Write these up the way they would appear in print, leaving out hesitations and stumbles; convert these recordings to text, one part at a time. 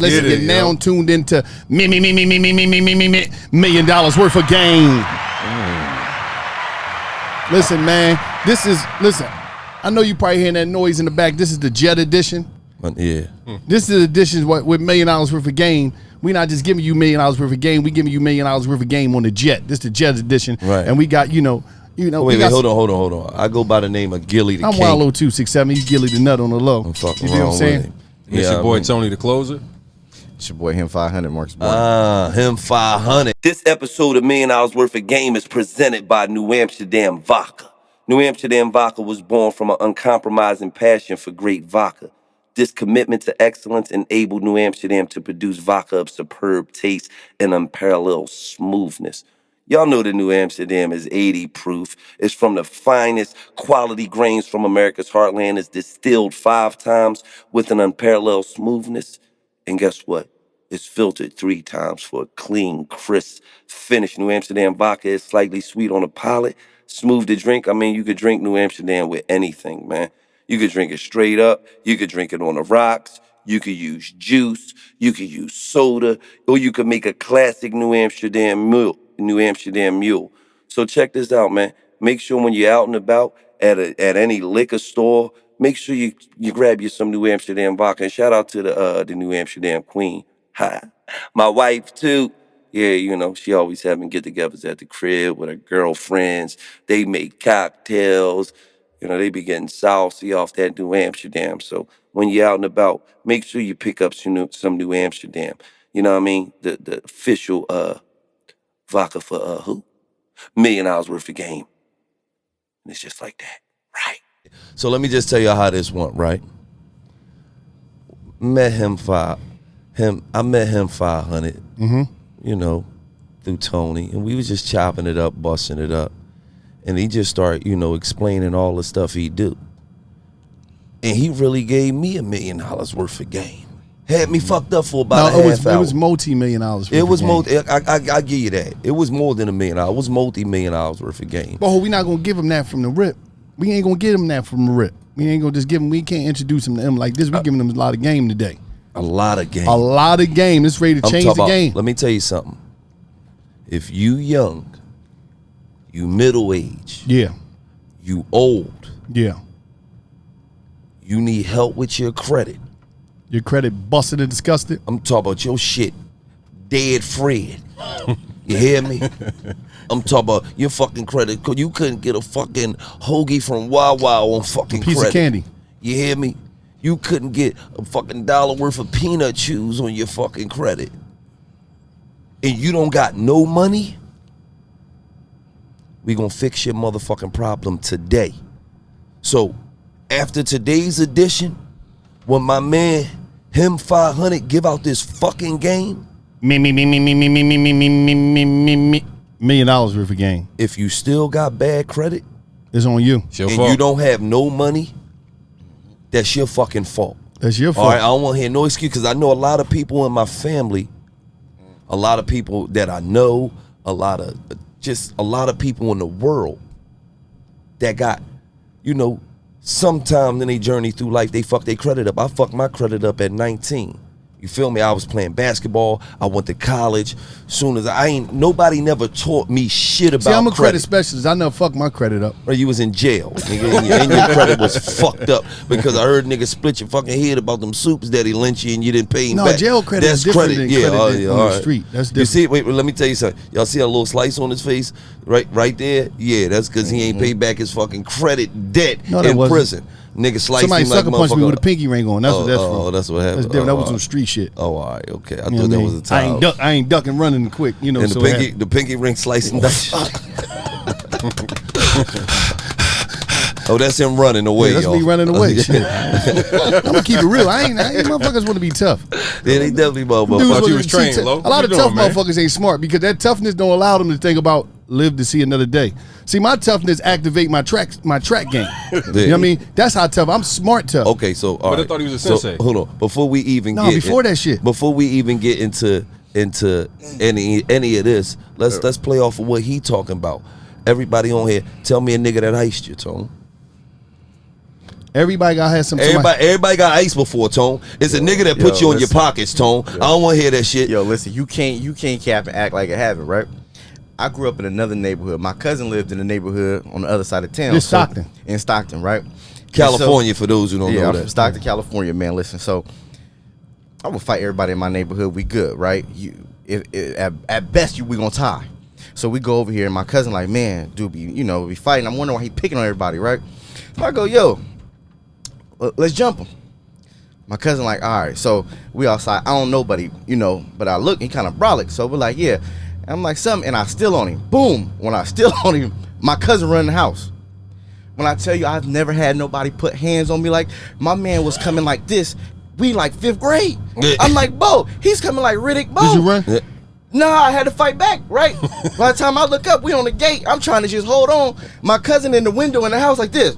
Listen, you're now tuned into $1 million worth of game. Listen, man, listen, I know you probably hearing that noise in the back. This is the Jet Edition. Yeah. This is the edition with $1 million worth of game. We're not just giving you $1 million worth of game. We giving you $1 million worth of game on the Jet. This is the Jet Edition. Right. And we got, wait, hold on. I go by the name of Gilly the King. I'm Wallow 267. You Gilly the Nut on the low. I'm fucking you feel what I'm saying? It. It's your boy Tony the Closer. It's your boy Him 500, Marcus Boy. Him 500. This episode of $1 million worth of game is presented by New Amsterdam Vodka. New Amsterdam Vodka was born from an uncompromising passion for great vodka. This commitment to excellence enabled New Amsterdam to produce vodka of superb taste and unparalleled smoothness. Y'all know that New Amsterdam is 80 proof. It's from the finest quality grains from America's heartland. It's distilled 5 times with an unparalleled smoothness. And guess what? It's filtered 3 times for a clean, crisp finish. New Amsterdam vodka is slightly sweet on the palate, smooth to drink. I mean, you could drink New Amsterdam with anything, man. You could drink it straight up. You could drink it on the rocks. You could use juice. You could use soda. Or you could make a classic New Amsterdam mule. So check this out, man. Make sure when you're out and about at any liquor store, make sure you grab you some New Amsterdam vodka. And shout out to the New Amsterdam queen. Hi. My wife, too. Yeah, she always having get-togethers at the crib with her girlfriends. They make cocktails. They be getting saucy off that New Amsterdam. So when you're out and about, make sure you pick up some New Amsterdam. You know what I mean? The official vodka for who? $1 million worth of game. And it's just like that, right? So let me just tell you how this went, right? I met him 500, through Tony, and we was just chopping it up, busting it up. And he just started, explaining all the stuff he do. And he really gave me $1 million worth of game. Had me fucked up for about a half hour. It was multi-million dollars. It was I give you that. It was more than $1 million. It was multi-million dollars worth of game. But we're not gonna give him that from the rip. We ain't gonna give him that from the rip. We ain't gonna just give him. We can't introduce him to him like this. We giving him a lot of game today. A lot of game. A lot of game. It's ready to change the game. Let me tell you something. If you young, you middle age, you old, you need help with your credit. Your credit busted and disgusted. I'm talking about your shit dead Fred. You hear me? I'm talking about your fucking credit. You couldn't get a fucking hoagie from Wawa on fucking piece credit. of candy. You hear me? You couldn't get a fucking $1 worth of peanut chews on your fucking credit. And you don't got no money? We gonna fix your motherfucking problem today. So, after today's edition, when my man, Him 500, give out this fucking game, $1 million worth of game. if you still got bad credit, It's on you. Your and fault. you don't have no money, that's your fucking fault. That's your fault. All right, I don't want to hear no excuse, because I know a lot of people in my family, a lot of people that I know, a lot of people in the world that got, sometime in their journey through life, they fuck their credit up. I fucked my credit up at 19. You feel me? I was playing basketball. I went to college. Soon as nobody never taught me shit about See, I'm a credit credit. specialist. I never fucked my credit up. Right, you was in jail, nigga, and your credit was fucked up because I heard niggas split your fucking head about them soups that he lynched you and you didn't pay him No, back. jail credit is different than credit on the street. That's different. You see, wait, let me tell you something. Y'all see a little slice on his face, right there? Yeah, that's because he ain't paid back his fucking credit debt in prison. Nigga sliced Somebody him like sucker punched me motherfucker. with a pinky ring on. That's what that's from. Oh, that's what happened. That's different. That was all some street shit. Oh, all right, okay. I You know thought what that I was mean? a time. I ain't ducking running quick. And So the pinky ring slicing that shit. Oh, that's him running away, that's y'all. me running away. Shit. I'm gonna keep it real. I ain't motherfuckers want to be tough. Yeah, they definitely Dudes motherfuckers. thought you wanna was trained, see Lo. A lot of What you tough doing, man? motherfuckers ain't smart because that toughness don't allow them to think about live to see another day. See, my toughness activate my track game. You know what I mean? That's how tough. I'm smart tough. Okay, so all But I right. thought he was a So, sensei. hold on. Before we even before we even get into any of this, let's play off of what he talking about. Everybody on here, tell me a nigga that iced you, Tone. Everybody got had some. Everybody got ice before, Tone. It's a nigga that put you in your pockets, Tone. I don't want to hear that shit. Yo, listen, you can't cap and act like it happened, right? I grew up in another neighborhood. My cousin lived in a neighborhood on the other side of town. In Stockton. In Stockton, right? California, for those who don't know I'm that. from Stockton, California, man. Listen, so I would fight everybody in my neighborhood. We good, right? At best, we gonna tie. So we go over here, and my cousin like, man, dude, we fighting. I'm wondering why he picking on everybody, right? So I go, yo, let's jump him. My cousin like, all right. So we outside. I don't know, buddy, but I look, he kind of brolic. So we're like, yeah. And I'm like, something, and I still on him. Boom. When I still on him, my cousin run the house. When I tell you, I've never had nobody put hands on me. Like, my man was coming like this. We like 5th grade. I'm like, Bo, he's coming like Riddick Bo. Did you run? Yeah. Nah, I had to fight back, right? By the time I look up, we on the gate. I'm trying to just hold on. My cousin in the window in the house like this.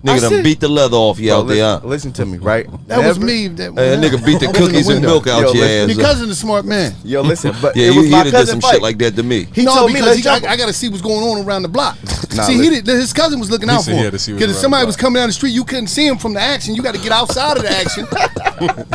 Nigga done beat the leather off you out there. Listen to me, right? That was me. That nigga beat the cookies and milk out your ass. Your cousin's a smart man. Yo, listen, but Yeah, it was he my did cousin some shit like that to me. He told me, let's jump. I got to see what's going on around the block. Nah, See, his cousin was looking out for said he him. had to see what's Because if around somebody the was block. coming down the street, you couldn't see him from the action. You got to get outside of the action.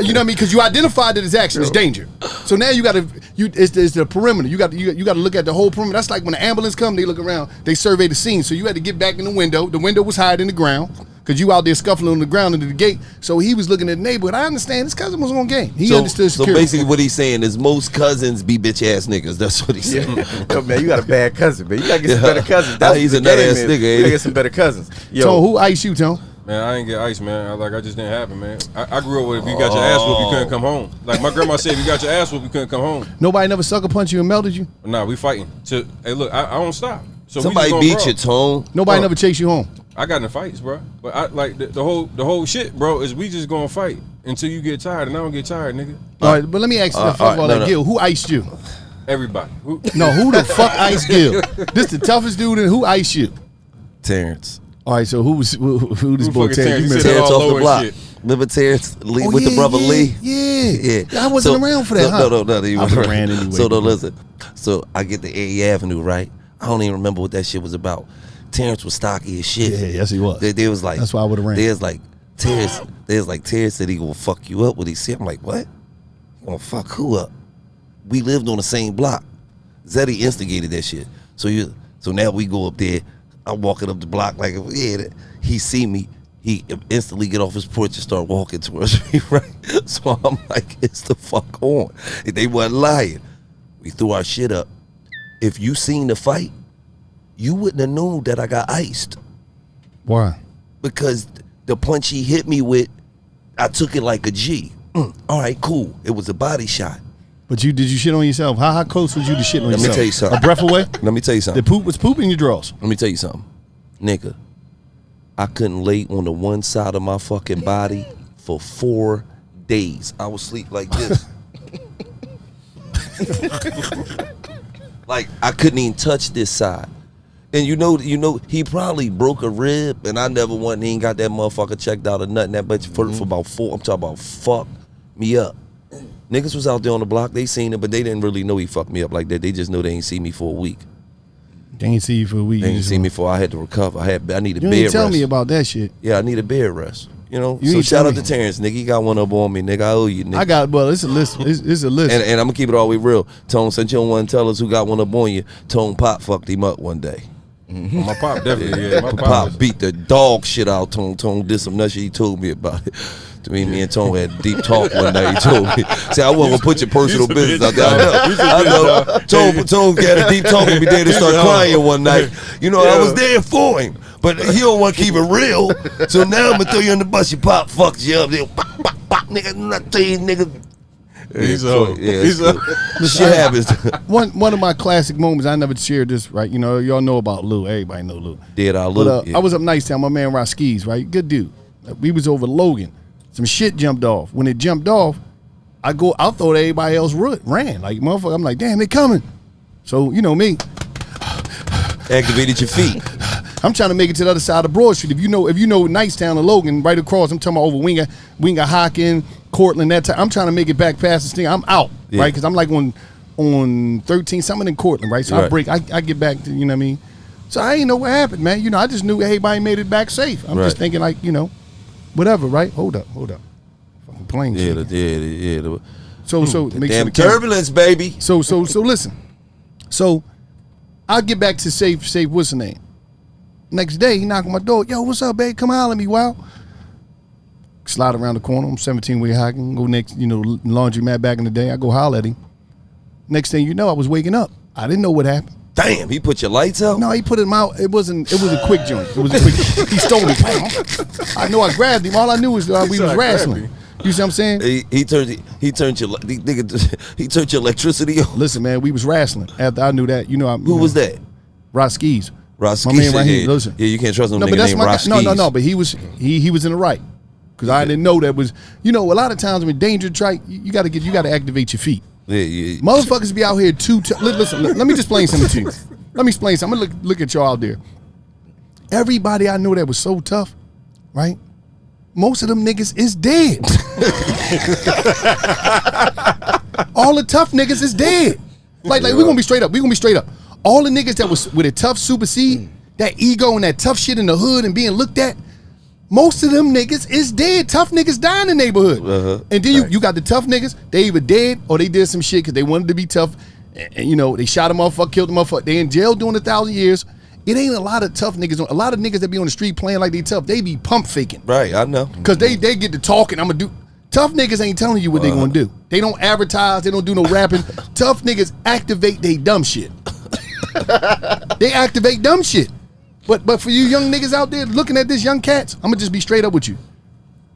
You know what I mean? Because you identified that his action is danger. So now you got to, it's the perimeter. You got to look at the whole perimeter. That's like when the ambulance come, they look around, they survey the scene. So you had to get back in the window. The window was higher than the ground. Because you out there scuffling on the ground into the gate. So he was looking at the neighborhood. I understand his cousin was on game. He understood security. So basically what he's saying is most cousins be bitch ass niggas. That's what he's saying. Yo, man, you got a bad cousin, man. You got to get some better cousins. That's He's what a the nut game ass is. nigga, You ain't got to he? get some better cousins. Yo, So who iced you, Tone? Man, I ain't get ice, man. I just didn't happen, man. I grew up with if you got your ass whooped, you couldn't come home. Like my grandma said, if you got your ass whooped, you couldn't come home. Nobody never sucker punched you and melted you? Nah, we fighting. Hey, look, I don't stop. So Somebody we just beat gonna you, brawl. Tone. Nobody Bro. never chased you home? I got in fights, bro. But I like the whole shit, bro. Is we just gonna fight until you get tired, and I don't get tired, nigga. All right, but let me ask you, first of all, no. Gil, who iced you? Everybody. No, who the fuck iced Gil? This the toughest dude, and who iced you? Terrence. All right, so who this boy fucking Terrence? Terrence? You He remember said Terrence all off the low and block. shit. Remember Terrence Lee Oh, with the brother Lee? Yeah. I wasn't around for that, huh? No, you I weren't. would've ran anyway. So, listen. So, I get to 80th Avenue, right? I don't even remember what that shit was about. Terrence was stocky as shit. Yeah, yes, he was. They was like, That's why I would've ran. There's like, Terrence said he gonna fuck you up with he said. I'm like, what? He gonna fuck who up? We lived on the same block. Zeddy instigated that shit. So now we go up there. I'm walking up the block like, yeah, he see me. He instantly get off his porch and start walking towards me, right? So I'm like, it's the fuck on. They wasn't lying. We threw our shit up. If you seen the fight, you wouldn't have known that I got iced. Why? Because the punch he hit me with, I took it like a G. All right, cool. It was a body shot. But did you shit on yourself? How close was you to shitting on Let me yourself? tell you something. A breath away? Let me tell you something. The poop was poop in your drawers. Let me tell you something. Nigga, I couldn't lay on the one side of my fucking body for 4 days. I would sleep like this. Like, I couldn't even touch this side. And you know, he probably broke a rib, and I never went and he ain't got that motherfucker checked out or nothing. That bitch for about 4, I'm talking about fuck me up. Niggas was out there on the block, they seen it, but they didn't really know he fucked me up like that. They just know they ain't see me for a week. They ain't see you for a week. They ain't see me for I had to recover. I needed You bed didn't tell rest. me about that shit. Yeah, I need a bed rest. You know, You so ain't shout tell out me. to Terrence, nigga. He got one up on me, nigga. I owe you, nigga. Well, it's a list. It's a list. And I'm gonna keep it all the way real. Tone, since you don't want to tell us who got one up on you, Tone Pop fucked him up one day. My pop definitely, yeah. My Pop was, beat the dog shit out Tone. Tone did some nut shit. He told me about it. To me and Tone had a deep talk one night. He told me, "See, I wasn't gonna put your personal business out there." I know. Tone had a deep talk with me. Then he started crying one night. You know, I was there for him, but he don't want to keep it real. So now I'm gonna throw you on the bus. Your pop fucked you up. Then, pop, pop, pop, nigga, not tell you, nigga. he's a Yeah, he's a shit happens. one of my classic moments. I never shared this, right? You know, y'all know about Lou. Everybody know Lou. Did I But look? I was up Nicetown. My man rock skis, right? Good dude. We was over Logan. Some shit jumped off. When it jumped off, I thought everybody else ran. Like, motherfucker, I'm like, damn, they coming. So, you know me. Activated your feet. I'm trying to make it to the other side of Broad Street. If you know Nicetown and Logan, right across, I'm talking about over Winga Hockin, Cortland, that time. I'm trying to make it back past this thing. I'm out, Yeah. right? Because I'm like on 13, something in Cortland, right? So I Right. break, I get back to, you know what I mean? So I ain't know what happened, man. You know, I just knew everybody made it back safe. I'm just thinking like, you know, whatever, right? Hold up. Fucking plane shit. Yeah. So make Damn sure turbulence, baby. So listen. So I'll get back to safe, what's the name? Next day, he knock on my door. Yo, what's up, babe? Come holler at me, wow. Slide around the corner. I'm 17 way hiking. Go next, you know, laundromat back in the day. I go holler at him. Next thing you know, I was waking up. I didn't know what happened. Damn, he put your lights out? No, he put it out. It was a quick joint. It was a quick. He stole it. I know I grabbed him. All I knew was we was wrestling. You see what I'm saying? He turned your electricity on. Listen, man, we was wrestling. After I knew that, you know, Who was that? Roskies. Roskies. My man right here. Listen. Yeah, you can't trust no No, nigga but that's named my guy. Roskies. No. But he was in the right. Because I didn't know that was. You know, a lot of times when danger strike, you got to activate your feet. Yeah. Motherfuckers be out here listen, let me just explain something to you. Let me explain something. I'm gonna look at y'all out there. Everybody I know that was so tough, right? Most of them niggas is dead. All the tough niggas is dead. Like we gonna be straight up. We gonna be straight up. All the niggas that was with a tough supersede, that ego and that tough shit in the hood and being looked at, most of them niggas is dead. Tough niggas die in the neighborhood. And then you got the tough niggas, they either dead or they did some shit because they wanted to be tough. And you know, they shot a motherfucker, killed a motherfucker. They in jail doing 1,000 years. It ain't a lot of tough niggas. A lot of niggas that be on the street playing like they tough, they be pump faking. Right, I know. Because they get to talking, I'm going to do. Tough niggas ain't telling you what they going to do. They don't advertise. They don't do no rapping. Tough niggas activate they dumb shit. They activate dumb shit. But for you young niggas out there looking at this young cats, I'm gonna just be straight up with you.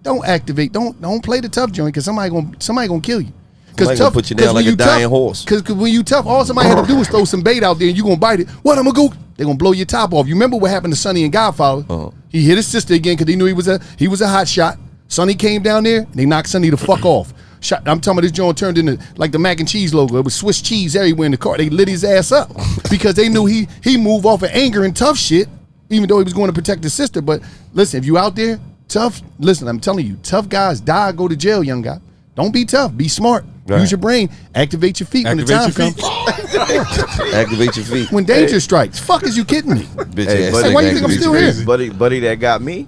Don't activate. Don't play the tough joint because somebody gonna kill you. Somebody gonna put you down like a dying horse. Because when you tough, all somebody had to do was throw some bait out there and you gonna bite it. What I'm gonna go? They gonna blow your top off. You remember what happened to Sonny and Godfather? He hit his sister again because he knew he was a hot shot. Sonny came down there and they knocked Sonny the fuck off. I'm talking about this joint turned into like the mac and cheese logo. It was Swiss cheese everywhere in the car. They lit his ass up because they knew he moved off of anger and tough shit. Even though he was going to protect his sister. But listen, if you out there, tough, listen, I'm telling you, tough guys die, go to jail, young guy. Don't be tough. Be smart. Right. Use your brain. Activate your feet when the time comes. Activate your feet. When danger strikes. Fuck, is you kidding me? Bitch Hey, why you think I'm still here? Buddy that got me,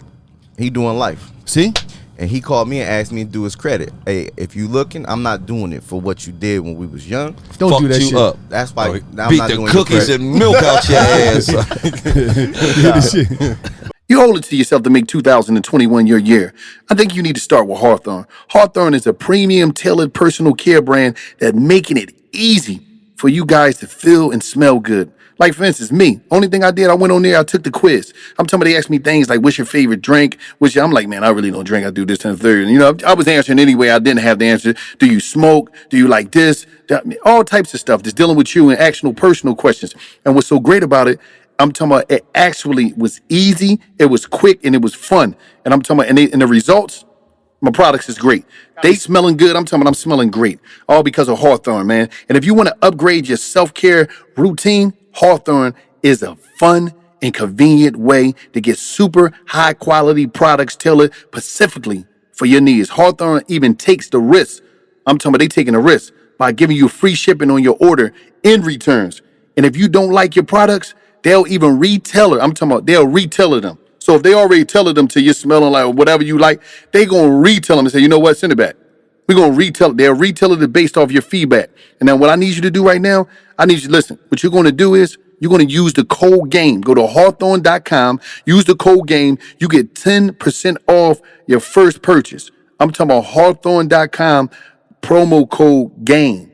he doing life. See? And he called me and asked me to do his credit. Hey, if you looking, I'm not doing it for what you did when we was young. Don't Fucked do that you shit. Up. That's why I'm Beat not the doing cookies and milk out your ass. You hold it to yourself to make 2021 your year. I think you need to start with Hawthorne. Hawthorne is a premium tailored personal care brand that's making it easy for you guys to feel and smell good. Like, for instance, me. Only thing I did, I went on there, I took the quiz. I'm talking about they asked me things like, what's your favorite drink? I'm like, man, I really don't drink. I do this and the third. And, you know, I was answering anyway. I didn't have the answer. Do you smoke? Do you like this? All types of stuff that's dealing with you and actual personal questions. And what's so great about it, I'm talking about it actually was easy, it was quick, and it was fun. And I'm talking about, and the results, my products is great. They smelling good. I'm talking about I'm smelling great. All because of Hawthorne, man. And if you want to upgrade your self-care routine, Hawthorne is a fun and convenient way to get super high quality products tailored specifically for your needs. Hawthorne even takes the risk. I'm talking about they taking a risk by giving you free shipping on your order in returns. And if you don't like your products, they'll even retailer. I'm talking about they'll retailer them. So if they already tailored them to you smelling like whatever you like, they gonna retail them and say, you know what, send it back. We're gonna retail it. They'll retail it based off your feedback. And now what I need you to do right now, I need you to listen. What you're gonna do is you're gonna use the code GAME. Go to Hawthorne.com, use the code GAME. You get 10% off your first purchase. I'm talking about Hawthorne.com, promo code GAME.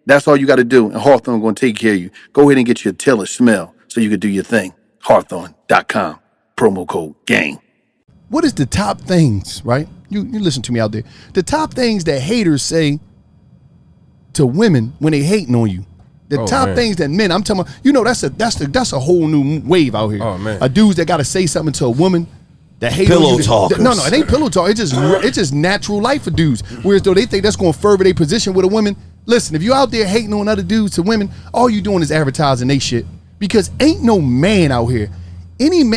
That's all you gotta do. And Hawthorne gonna take care of you. Go ahead and get your tailored smell so you can do your thing. Hawthorne.com. Promo code GAME. What is the top things, right? You listen to me out there. The top things that haters say to women when they hating on you. The top things that men, I'm talking about, you know, that's a whole new wave out here. Oh, man. A dudes that gotta say something to a woman that hate Pillow on you. talkers. No, it ain't pillow talk. It's just natural life for dudes. Whereas though they think that's gonna further their position with a woman. Listen, if you out there hating on other dudes to women, all you doing is advertising they shit. Because ain't no man out here.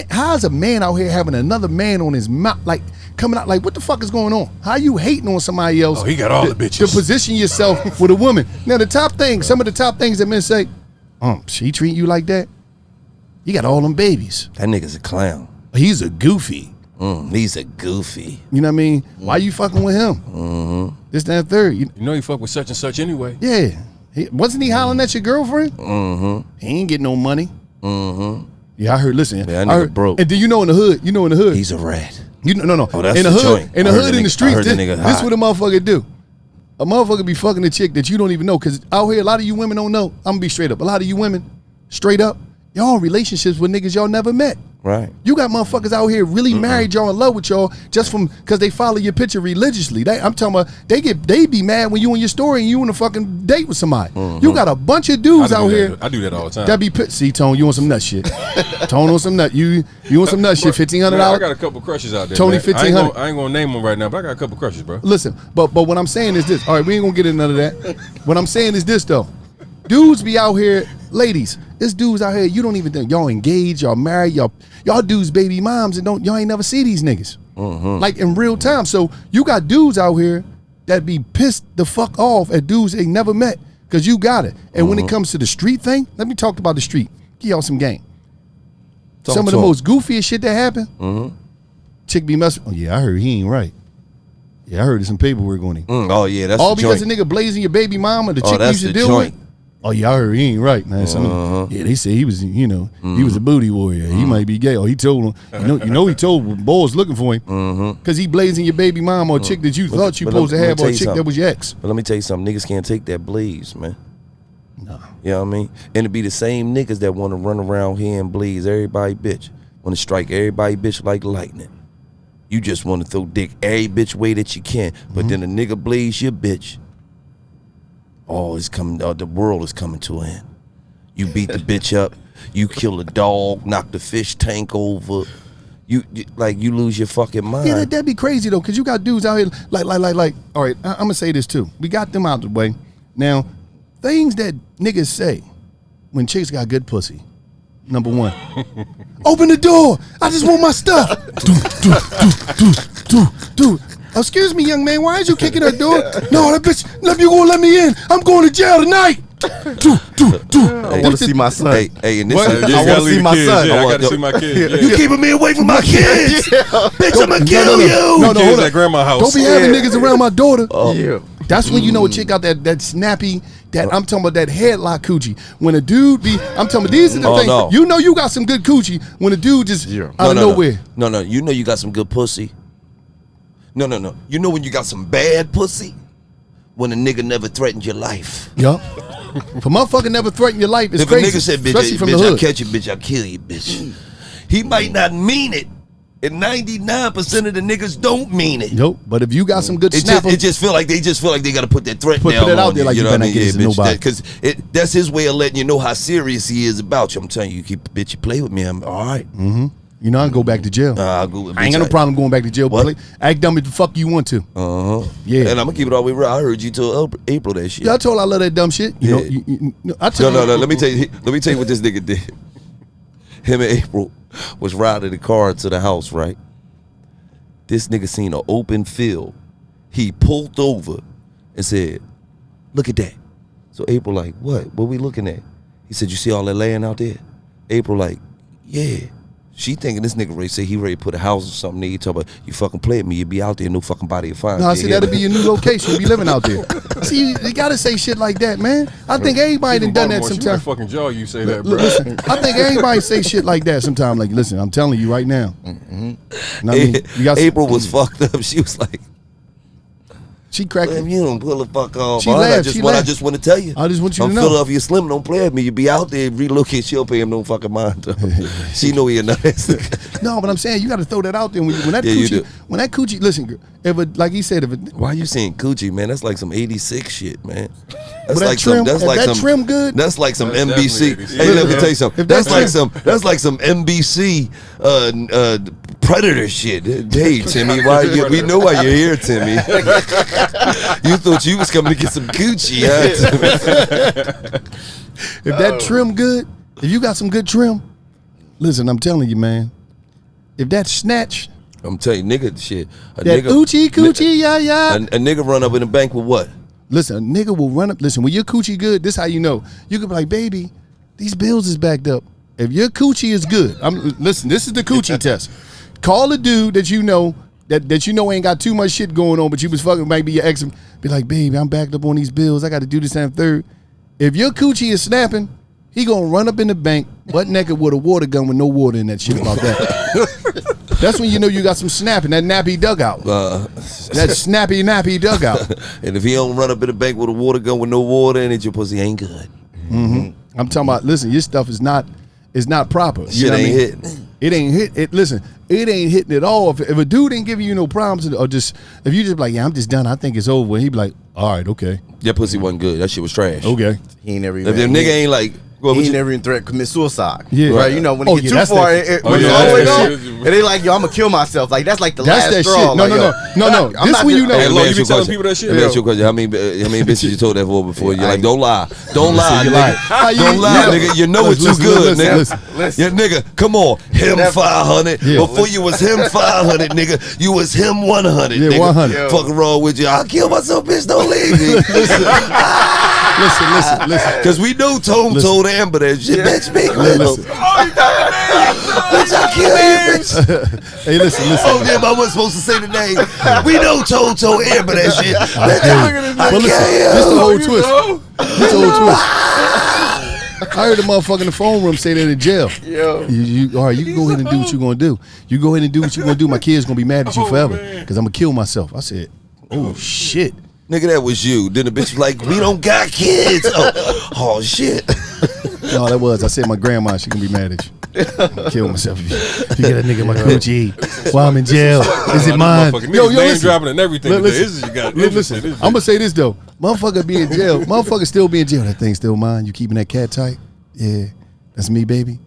How's a man out here having another man on his mouth, like coming out like, what the fuck is going on? How you hating on somebody else? Oh, he got all the bitches. To position yourself with a woman. Now, some of the top things that men say, she treat you like that? He got all them babies. That nigga's a clown. He's a goofy. He's a goofy. You know what I mean? Why you fucking with him? This, that, third. You know you fuck with such and such anyway. Yeah. Wasn't he hollering at your girlfriend? He ain't getting no money. Yeah, I heard. Listen, Yeah, that I nigga heard, broke. And then you know in the hood, He's a rat. No. Oh, that's in the the hood, joint. in the I heard hood, the in the nigga- I streets, heard the this nigga hot. what a motherfucker do. A motherfucker be fucking a chick that you don't even know. Because out here, a lot of you women don't know. I'm gonna be straight up. A lot of you women, straight up, y'all in relationships with niggas y'all never met. Right. You got motherfuckers out here really married y'all in love with y'all just from because they follow your picture religiously. I'm talking about they be mad when you in your story and you in a fucking date with somebody. You got a bunch of dudes out here. I do that all the time. That be see Tone, you want some nut shit. Tone on some nut. You want some nut shit? $1,500. I got a couple crushes out there. Tony, man. $1,500. I ain't gonna name them right now, but I got a couple crushes, bro. Listen, but what I'm saying is this. All right, we ain't gonna get into none of that. What I'm saying is this though. Dudes be out here, ladies. There's dudes out here. You don't even think y'all engaged, y'all married, y'all dudes baby moms, and y'all ain't never see these niggas like in real time. So you got dudes out here that be pissed the fuck off at dudes they never met because you got it. And when it comes to the street thing, let me talk about the street. Give y'all some game. Some of the most goofiest shit that happened. Chick be messing. Oh yeah, I heard he ain't right. Yeah, I heard there's some paperwork on him. Oh yeah, that's All the because joint. the nigga blazing your baby mama, the chick you that's used to the deal joint. with. Oh yeah, I heard he ain't right, man. Yeah, they say he was, he was a booty warrior. He might be gay. Or he told him, he told boys looking for him because he blazing your baby mom or a chick that you thought you but supposed to let me have or tell a you chick that something. was your ex. But let me tell you something. Niggas can't take that blaze, man. No. You know what I mean? And it be the same niggas that want to run around here and blaze everybody bitch. Want to strike everybody bitch like lightning. You just want to throw dick every bitch way that you can. But then a nigga blaze your bitch. Oh, it's coming. The world is coming to an end. You beat the bitch up. You kill a dog. Knock the fish tank over. You lose your fucking mind. Yeah, that'd be crazy though, because you got dudes out here like. All right, I'm gonna say this too. We got them out the way. Now, things that niggas say when chicks got good pussy. Number one, open the door. I just want my stuff. do. Excuse me, young man. Why is you kicking her door? No, that bitch. You gonna let me in? I'm going to jail tonight. I want to see my son. Hey, and this What? is You I gotta wanna leave see the my kids. son. Yeah, I I want- gotta see my kids. Yeah. You keeping me away from my kids. Bitch, I'ma kill you. No, Kids hold at up. grandma's house. Don't be having niggas around my daughter. Yeah. That's when you know a chick got that snappy, I'm talking about that headlock coochie. When a dude I'm talking about these are the things. no. You know you got some good coochie when a dude just out of No. nowhere. No. You know you got some good pussy. No. You know when you got some bad pussy? When a nigga never threatened your life. Yup. If a motherfucker never threaten your life, it's If crazy. a nigga said, especially from bitch, the I hood. catch you, bitch, I kill you, bitch. He might not mean it. And 99% of the niggas don't mean it. Nope. But if you got some good It snapper, just feel like they got to put that threat Put down it out on there you. like you know what better I not mean? get this to nobody. Because that's his way of letting you know how serious he is about you. I'm telling you, bitch, you play with me, I'm all right. you know I can go back to jail. I'll go with I ain't got no problem going back to jail. What? Play, act dumb if the fuck you want to. Yeah. And I'm gonna keep it all the way real. I heard you tell April that shit. Yeah, I told her I love that dumb shit. You Yeah. know, I told No. Let me tell you what this nigga did. Him and April was riding the car to the house, right? This nigga seen an open field. He pulled over and said, "Look at that." So April like, "What? What we looking at?" He said, "You see all that land out there?" April like, "Yeah." She thinking this nigga ready to say he ready to put a house or something. Nigga talk about, you fucking play with me, you be out there, no fucking body to find. No, I said that'll be your new location. You be living out there. See, you gotta say shit like that, man. I think everybody done done that She sometime. might fucking jaw you say that, bro. Listen, I think everybody say shit like that sometime. Like, listen, I'm telling you right now. You know what I mean? You got April was fucked up. She was like, she cracked "Damn, me. you don't pull the fuck off." She I laughed, just she want laughed. to tell you. I just want you I'm to know. Philadelphia Slim. Don't play with me. You be out there, relocate. She'll pay him no fucking mind. She know he a nice. No, but I'm saying you got to throw that out there when that Yeah, you coochie. do. When that coochie, listen, girl, if it, like he said, if it, Why you saying coochie, man? That's like some 86 shit, man. That's But that like trim- some. That's if like that some. trim good- That's like some That's NBC. definitely 86. Hey, let me tell you something. If That's that like trim- some. That's like some NBC Predator shit. Hey, Timmy, we know why you're here, Timmy. You thought you was coming to get some coochie, huh? Timmy? if that trim good, if you got some good trim, listen, I'm telling you, man. If that snatch, I'm telling you, nigga, shit. A that nigga, coochie, yeah. A nigga run up in the bank with what? Listen, a nigga will run up. Listen, when your coochie good, this how you know. You could be like, baby, these bills is backed up. If your coochie is good, listen. This is the coochie test. Call a dude that you know that you know ain't got too much shit going on, but you was fucking might be your ex. Be like, baby, I'm backed up on these bills. I got to do this and third. If your coochie is snapping, he gonna run up in the bank, butt naked with a water gun with no water in that shit about that. That's when you know you got some snapping, that nappy dugout. That snappy nappy dugout. And if he don't run up in the bank with a water gun with no water in it, your pussy ain't good. Mm-hmm. I'm talking about, listen, your stuff is not proper. Shit ain't hitting. It ain't hit. It ain't hitting at all. If a dude ain't giving you no problems, or just if you just like, yeah, I'm just done. I think it's over. He be like, all right, okay. Your pussy wasn't good. That shit was trash. Okay. He ain't never even. If the nigga ain't like, well, he ain't never even threatened to commit suicide. Yeah. Right. You know when he get too far, when it's all the way gone, and they like, yo, I'm gonna kill myself. Like that's like the last that straw. Shit. Like, No. This when you know. Hey, Lord, you be telling people that shit. Let me ask you a question. How many bitches you told that for before? You're like, don't lie, nigga. Don't lie, nigga. You know it too good, nigga. Yeah, nigga, come on. Him 500. Before you was him 500, nigga. You was him 100. Yeah, nigga. 100. Fucking wrong with you. I'll kill myself, bitch. Don't leave me. Listen. Because we know Tom told Amber that shit. Bitch, me. Listen. Bitch, I'll kill you, bitch. Hey, listen. Oh, damn, I wasn't supposed to say the name. We know Tom told Amber that shit. But listen, this the whole twist. This the whole twist. I heard the motherfucker in the phone room say that in jail. Yo. All right, you can go ahead and do what you're going to do. You go ahead and do what you're going to do. My kid's going to be mad at you forever because I'm going to kill myself. I said, oh, shit. Nigga, that was you. Then the bitch was like, we don't got kids. Oh shit. No, that was. I said my grandma, she gonna be mad at you. I'm gonna kill myself if you get a nigga my coochie while I'm in jail. Is it mine? Yo, name dropping and everything. Listen, I'm gonna say this though. Motherfucker be in jail. Motherfucker still be in jail. That thing's still mine. You keeping that cat tight? Yeah. That's me, baby.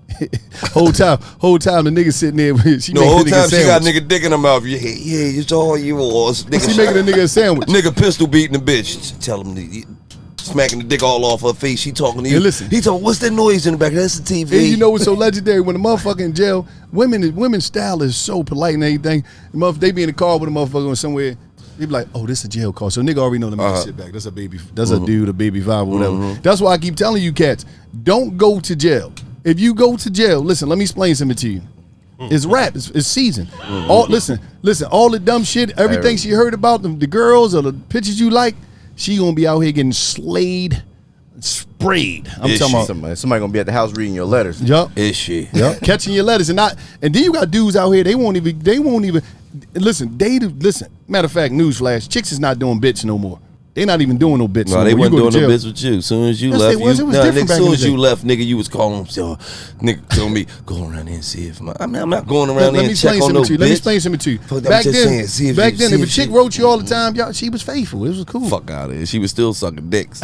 whole time the nigga sitting there. She the whole time she got nigga dick in her mouth. Yeah, it's all yours. Nigga, she making a nigga a sandwich. Nigga pistol beating the bitch. Tell him smacking the dick all off her face. She talking to you. Hey, listen. He talking, what's that noise in the back? That's the TV. And you know what's so legendary? When the motherfucker in jail, women's style is so polite and everything. They be in the car with a motherfucker or somewhere. They be like, oh, this a jail call. So nigga already know to make shit back. That's a baby. That's a dude, a baby five or whatever. That's why I keep telling you cats, don't go to jail. If you go to jail, listen, let me explain something to you. It's rap. It's season. Listen. All the dumb shit, everything she heard about the girls or the pictures you like, she gonna be out here getting slayed, sprayed. I'm talking about somebody gonna be at the house reading your letters. Yup. Is she? Yup. Catching your letters and then you got dudes out here. They won't even. Listen. Listen. Matter of fact, newsflash: chicks is not doing bitch no more. They not even doing no bits. No, they wasn't doing no bits with you. As soon as you left, as soon as you left, nigga, you was calling them. So, nigga told me, go around there and see if I'm not going around there and check on no bitch. Let me explain something to you. Back then, if a chick wrote you all the time, y'all, she was faithful. It was cool. Fuck out of here. She was still sucking dicks.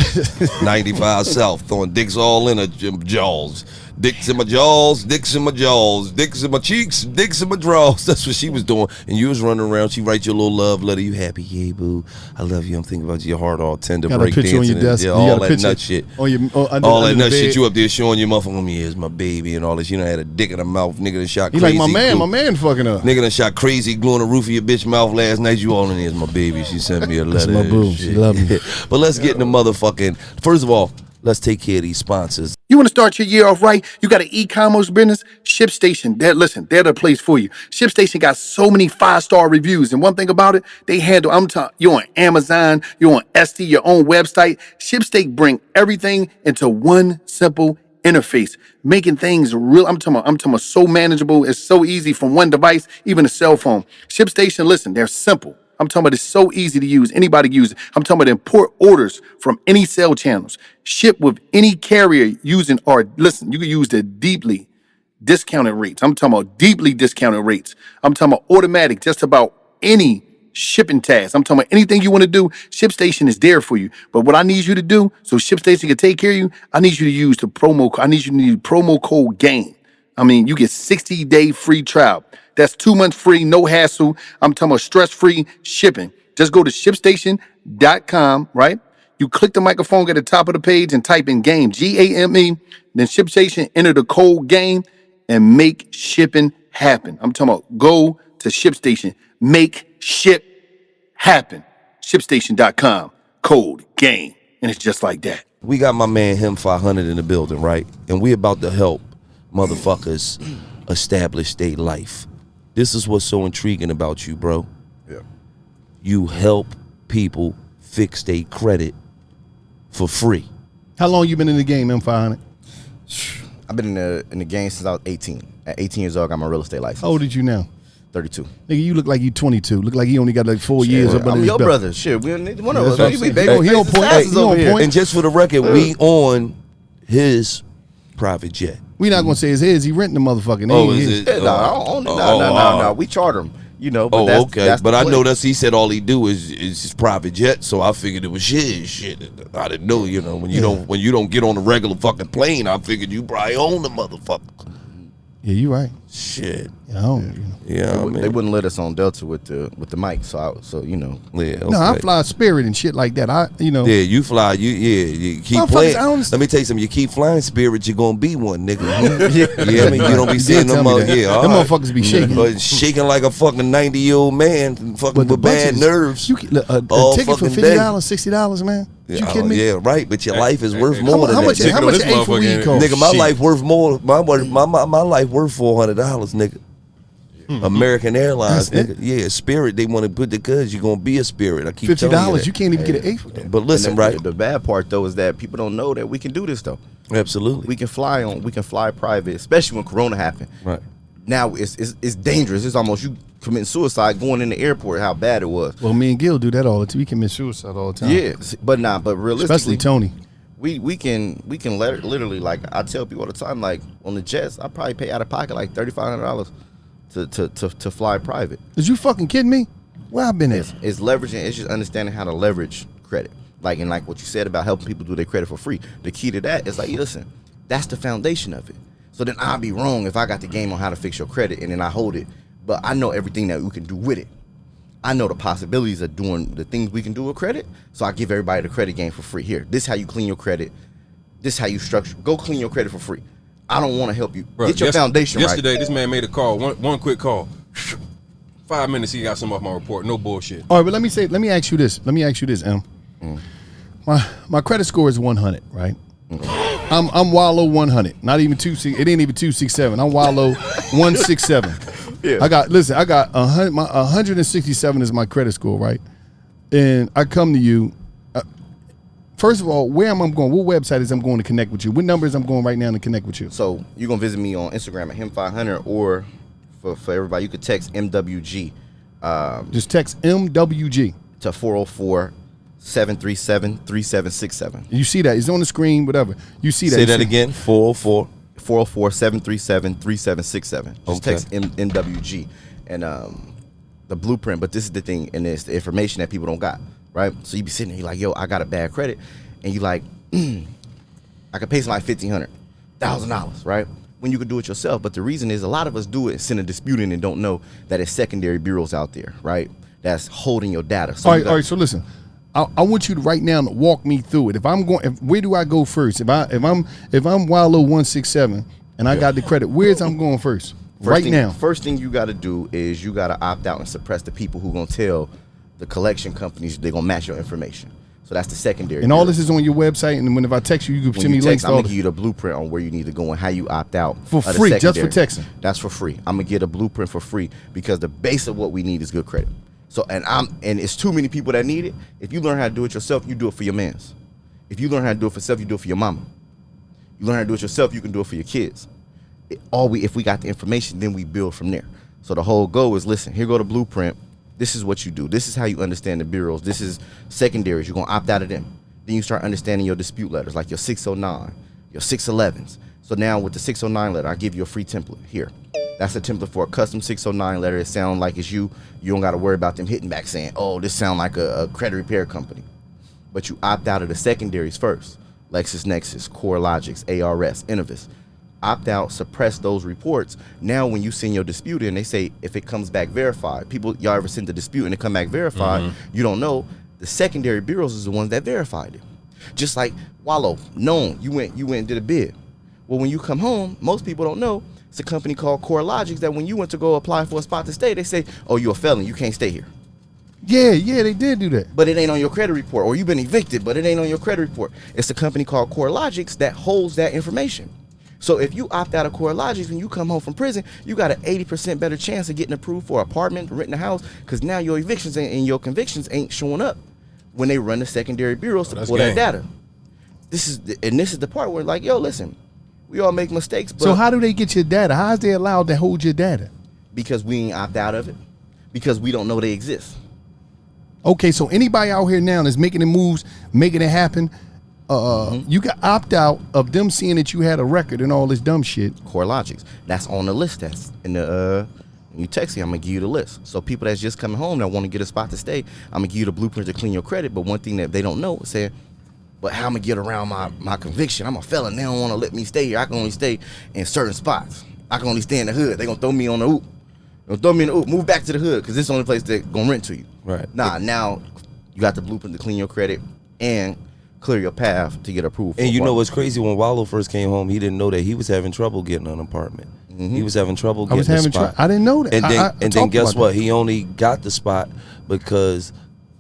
95 South, throwing dicks all in her jaws. Dicks in my jaws, dicks in my jaws, dicks in my cheeks, dicks in my drawers. That's what she was doing. And you was running around. She write your little love letter. You happy? Yeah, boo. I love you. I'm thinking about your heart all tender, break dancing. On your desk. Yeah, all that nut shit. All that nut shit. You up there showing your motherfucker, yeah, it's my baby and all this. You done had a dick in her mouth. Nigga done shot crazy. He like, my man fucking up. Nigga done shot crazy glue on the roof of your bitch mouth last night. You all in there, it's my baby. She sent me a letter. That's my boo. She love me. But let's get in the motherfucking, first of all, let's take care of these sponsors. You want to start your year off right? You got an e-commerce business? ShipStation, they're the place for you. ShipStation got so many 5-star reviews. And one thing about it, they handle, you're on Amazon, you're on Etsy, your own website. ShipStation bring everything into one simple interface, making things real. I'm talking about so manageable. It's so easy from one device, even a cell phone. ShipStation, listen, they're simple. I'm talking about it's so easy to use. Anybody can use it. I'm talking about import orders from any sale channels. Ship with any carrier using, or listen, you can use the deeply discounted rates. I'm talking about deeply discounted rates. I'm talking about automatic, just about any shipping task. I'm talking about anything you want to do, ShipStation is there for you. But what I need you to do, so ShipStation can take care of you, I need you to use the promo code GAME. I mean, you get 60-day free trial. That's 2 months free, no hassle. I'm talking about stress-free shipping. Just go to ShipStation.com, right? You click the microphone at the top of the page and type in GAME, G-A-M-E. Then ShipStation, enter the code GAME and make shipping happen. I'm talking about go to ShipStation, make ship happen. ShipStation.com, code GAME. And it's just like that. We got my man, him 500 in the building, right? And we about to help motherfuckers establish their life. This is what's so intriguing about you, bro. Yeah. You help people fix their credit for free. How long you been in the game, M500? I've been in the game since I was 18. At 18 years old, I got my real estate license. How old are you now? 32. Nigga, you look like you 22. Look like he only got like 4 years up under I'm his your belt. brother. Shit, we don't need one of Yeah, us. that's We what I'm baby saying. He on faces point. asses He on over here. point. And just for the record, we on his private jet. We not gonna say it's his. He renting the motherfucking. Oh, Ain't is his. it? Yeah, no. We charter him. You know, but that's, okay. that's But the I play. know he said all he do is his private jet, so I figured it was his shit. I didn't know, when you don't get on a regular fucking plane, I figured you probably own the motherfucker. Yeah, you right. Shit. Yeah, I don't. Yeah, I mean, They wouldn't let us on Delta with the mic, so yeah, okay. No, I fly Spirit and shit like that. Yeah, you fly. You keep Motherfuckers, playing. I don't understand. Let me tell you something. You keep flying Spirit, you're gonna be one, nigga. Yeah. I mean, you don't be You seeing did them. tell me that. All Them right. motherfuckers be shaking. But shaking like a fucking 90-year-old man, fucking with bad nerves. You can, a all ticket for fucking day. $50, $60, man. You kidding me? Yeah, right. But your life is worth hey, more than How that. much? nigga. How much this A for weed motherfucker cost? Nigga, my Shit. life worth more. My life worth $400, nigga. American Airlines, That's nigga. Yeah, Spirit. They want to put because you're gonna be a Spirit. I keep telling you $50. that. You can't even get an A for that. But listen, And right? The bad part though is that people don't know that we can do this though. Absolutely. We can fly private, especially when Corona happened. Right. Now it's dangerous. It's almost you committing suicide going in the airport. How bad it was. Well, me and Gil do that all the time. We commit suicide all the time. Yeah, but realistically, Especially Tony. we can literally, like I tell people all the time, like on the jets, I probably pay out of pocket like $3,500 to fly private. Is you fucking kidding me? Where I been at? It's leveraging. It's just understanding how to leverage credit. Like what you said about helping people do their credit for free. The key to that is like, listen, that's the foundation of it. So then I'll be wrong if I got the game on how to fix your credit and then I hold it, but I know everything that we can do with it. I know the possibilities of doing the things we can do with credit. So I give everybody the credit game for free. Here, this is how you clean your credit. This is how you structure. Go clean your credit for free. I don't want to help you. Bro, get your foundation yesterday, right. this man made a call. One quick call. 5 minutes, he got some off my report. No bullshit. All right, but let me ask you this, M. My credit score is 100, right? I'm Wallow 100. Not even 2. It ain't even 267. I'm Wallow 167. Yeah. I got 167 is my credit score, right? And I come to you. First of all, where am I going? What website is I'm going to connect with you? What numbers I'm going right now to connect with you? So you're gonna visit me on Instagram at him500, or for everybody, you could text MWG Just text MWG. to 404-737-3767. You see that? It's on the screen, whatever. You see that. Say You that see- again. 404. 404-737-3767. Just Okay. text MWG and the blueprint. But this is the thing, and it's the information that people don't got, right? So you be sitting there, you're like, yo, I got a bad credit, and you like, I could pay somebody $1,500, right? When you could do it yourself. But the reason is a lot of us do it, send a dispute in, and don't know that it's secondary bureaus out there, right? That's holding your data. So All you right, got- all right. So listen, I want you to right now walk me through it. If I'm going, where do I go first? If I'm Wallow 167 and I got the credit, where's I'm going first? First thing you got to do is you got to opt out and suppress the people who gonna tell the collection companies they're gonna match your information. So that's the secondary. And all bureau. this is on your website. And if I text you, you can When send me you links text, to I'm all gonna give you the blueprint on where you need to go and how you opt out For of the free, just for secondary. texting. That's for free. I'm gonna get a blueprint for free because the base of what we need is good credit. So and it's too many people that need it. If you learn how to do it yourself, you do it for your mans. If you learn how to do it for yourself, you do it for your mama. You learn how to do it yourself, you can do it for your kids. If we got the information, then we build from there. So the whole goal is, listen, here go the blueprint. This is what you do. This is how you understand the bureaus. This is secondaries. You're gonna opt out of them. Then you start understanding your dispute letters, like your 609, your 611s. So now with the 609 letter, I give you a free template here. That's a template for a custom 609 letter. It sounds like it's you. You don't got to worry about them hitting back saying, oh, this sound like a credit repair company. But you opt out of the secondaries first. LexisNexis, CoreLogics, ARS, Innovis. Opt out, suppress those reports. Now when you send your dispute in, they say if it comes back verified. People, y'all ever send the dispute and it come back verified, you don't know. The secondary bureaus is the ones that verified it. Just like Wallow, known, you went and did a bid. Well, when you come home, most people don't know, it's a company called CoreLogics that when you went to go apply for a spot to stay, they say, oh, you're a felon, you can't stay here. Yeah, they did do that. But it ain't on your credit report, or you've been evicted, but it ain't on your credit report. It's a company called CoreLogics that holds that information. So if you opt out of CoreLogic when you come home from prison, you got an 80% better chance of getting approved for an apartment, renting a house, because now your evictions and your convictions ain't showing up when they run the secondary bureaus to pull that data. This is the part where like, yo, listen, we all make mistakes. But so how do they get your data? How is they allowed to hold your data? Because we ain't opt out of it. Because we don't know they exist. Okay, so anybody out here now that's making the moves, making it happen, you can opt out of them seeing that you had a record and all this dumb shit. CoreLogic. That's on the list. That's in the when you text me, I'm gonna give you the list. So people that's just coming home that want to get a spot to stay, I'm gonna give you the blueprint to clean your credit. But one thing that they don't know is saying, but how I'm gonna get around my conviction? I'm a felon. They don't want to let me stay here. I can only stay in certain spots. I can only stay in the hood. They gonna throw me on the oop. They'll throw me in the oop. Move back to the hood because this is the only place they're gonna rent to you. Right. Nah, now you got the blueprint to clean your credit and clear your path to get approved. And you know what's crazy? When Wallow first came home, he didn't know that he was having trouble getting an apartment. He was having trouble getting a spot. I didn't know that. And then guess what? He only got the spot because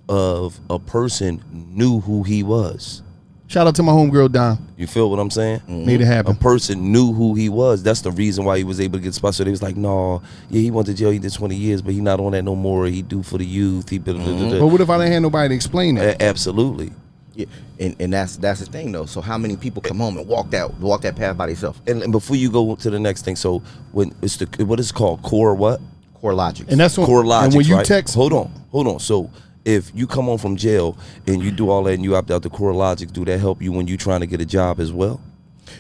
of a person knew who he was. Shout out to my homegirl Don. You feel what I'm saying? Made it happen. A person knew who he was. That's the reason why he was able to get spots. So they was like, no, yeah, he went to jail. He did 20 years, but he not on that no more. He do for the youth. He But what if I didn't have nobody to explain that? Absolutely. Yeah, and that's the thing though. So how many people come home and walk that path by themselves? And before you go to the next thing, so when it's what is it called? CoreLogic. And that's what CoreLogic. And when you right? text, hold on. So if you come home from jail and you do all that and you opt out the CoreLogic, do that help you when you trying to get a job as well?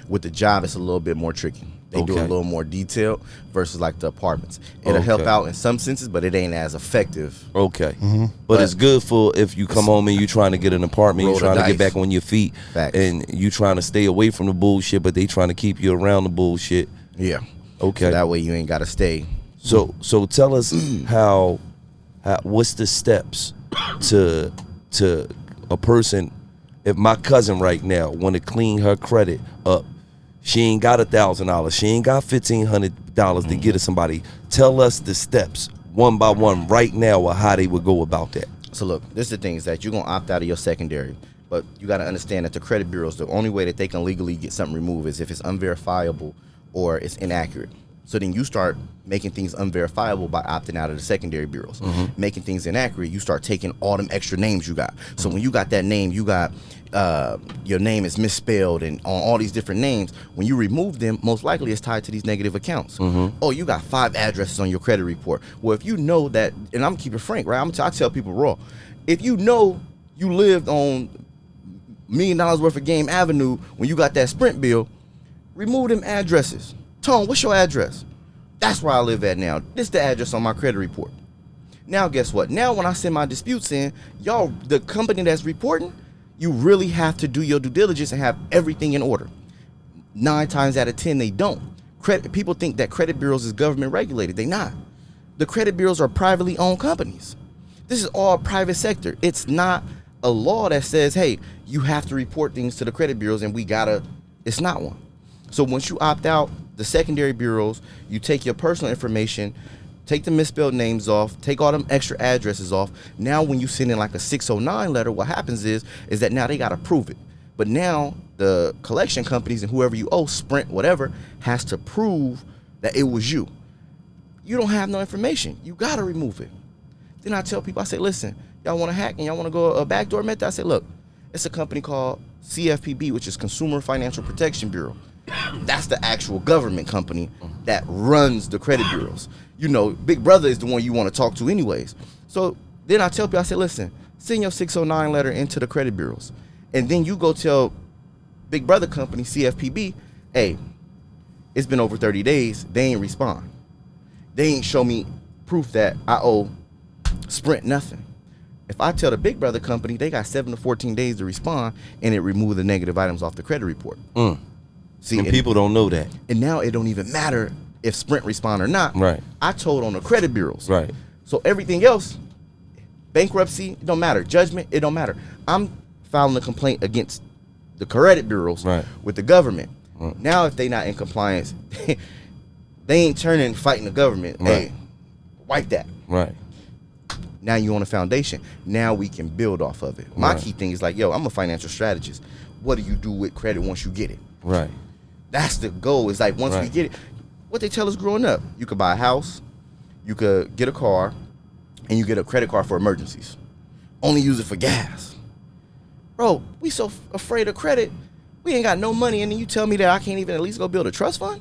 With the job, it's a little bit more tricky. They do a little more detailed versus like the apartments. It'll help out in some senses, but it ain't as effective. Okay. But it's good for if you come home and you trying to get an apartment, you trying to get back on your feet, and you trying to stay away from the bullshit, but they trying to keep you around the bullshit. Yeah. Okay. So that way you ain't got to stay. So tell us how what's the steps to a person, if my cousin right now want to clean her credit up, she ain't got $1,000, she ain't got $1,500 to get to somebody. Tell us the steps one by one right now of how they would go about that. So look, this is the thing is that you're gonna opt out of your secondary, but you got to understand that the credit bureaus, the only way that they can legally get something removed is if it's unverifiable or it's inaccurate. So then you start making things unverifiable by opting out of the secondary bureaus. Making things inaccurate, you start taking all them extra names you got. So when you got that name, you got your name is misspelled and on all these different names. When you remove them, most likely it's tied to these negative accounts. Oh, you got 5 addresses on your credit report. Well, if you know that, and I'm keeping frank, right? I tell people raw. If you know you lived on $1 million worth of Game Avenue when you got that Sprint bill, remove them addresses. Tone, what's your address? That's where I live at now. This is the address on my credit report. Now, guess what? Now, when I send my disputes in, y'all, the company that's reporting, you really have to do your due diligence and have everything in order. 9 times out of 10, they don't. People think that credit bureaus is government regulated. They not. The credit bureaus are privately owned companies. This is all private sector. It's not a law that says, hey, you have to report things to the credit bureaus and it's not one. So once you opt out the secondary bureaus, you take your personal information, take the misspelled names off, take all them extra addresses off. Now when you send in like a 609 letter, what happens is that now they got to prove it. But now the collection companies and whoever you owe, Sprint, whatever, has to prove that it was you. You don't have no information. You got to remove it. Then I tell people, I say, listen, y'all want to hack and y'all want to go a backdoor method? I say, look, it's a company called CFPB, which is Consumer Financial Protection Bureau. That's the actual government company that runs the credit bureaus. You know, Big Brother is the one you want to talk to anyways. So then I tell people, I say, listen, send your 609 letter into the credit bureaus. And then you go tell Big Brother company, CFPB, hey, it's been over 30 days. They ain't respond. They ain't show me proof that I owe Sprint nothing. If I tell the Big Brother company, they got 7 to 14 days to respond and it remove the negative items off the credit report. See, and people don't know that. And now it don't even matter if Sprint respond or not. Right. I told on the credit bureaus. Right. So everything else, bankruptcy, it don't matter. Judgment, it don't matter. I'm filing a complaint against the credit bureaus with the government. Now if they not in compliance, they ain't turning and fighting the government. Hey, wipe that. Right. Now you on a foundation. Now we can build off of it. My key thing is like, yo, I'm a financial strategist. What do you do with credit once you get it? Right. That's the goal. It's like once we get it, what they tell us growing up, you could buy a house, you could get a car, and you get a credit card for emergencies. Only use it for gas. Bro, we so afraid of credit, we ain't got no money, and then you tell me that I can't even at least go build a trust fund?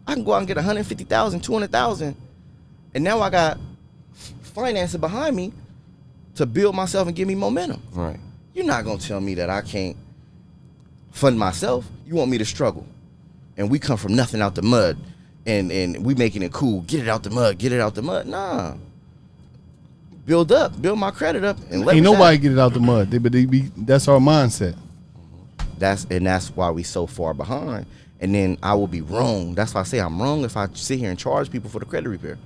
I can go out and get 150,000, 200,000, and now I got financing behind me to build myself and give me momentum. Right. You're not gonna tell me that I can't fund myself. You want me to struggle. And we come from nothing out the mud and we making it cool. Get it out the mud, get it out the mud. Nah. Build my credit up and Ain't nobody get it out the mud. That's our mindset. That's why we so far behind. And then I will be wrong. That's why I say I'm wrong if I sit here and charge people for the credit repair.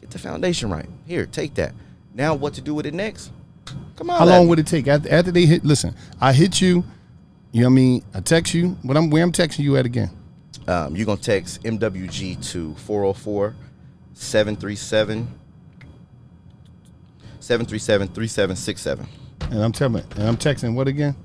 Get the foundation right. Here, take that. Now what to do with it next? Come on. How long would it take after they hit? Listen, I hit you. You know what I mean? I text you. Where I'm texting you at again? You're going to text MWG to 404-737-3767. And I'm texting what again?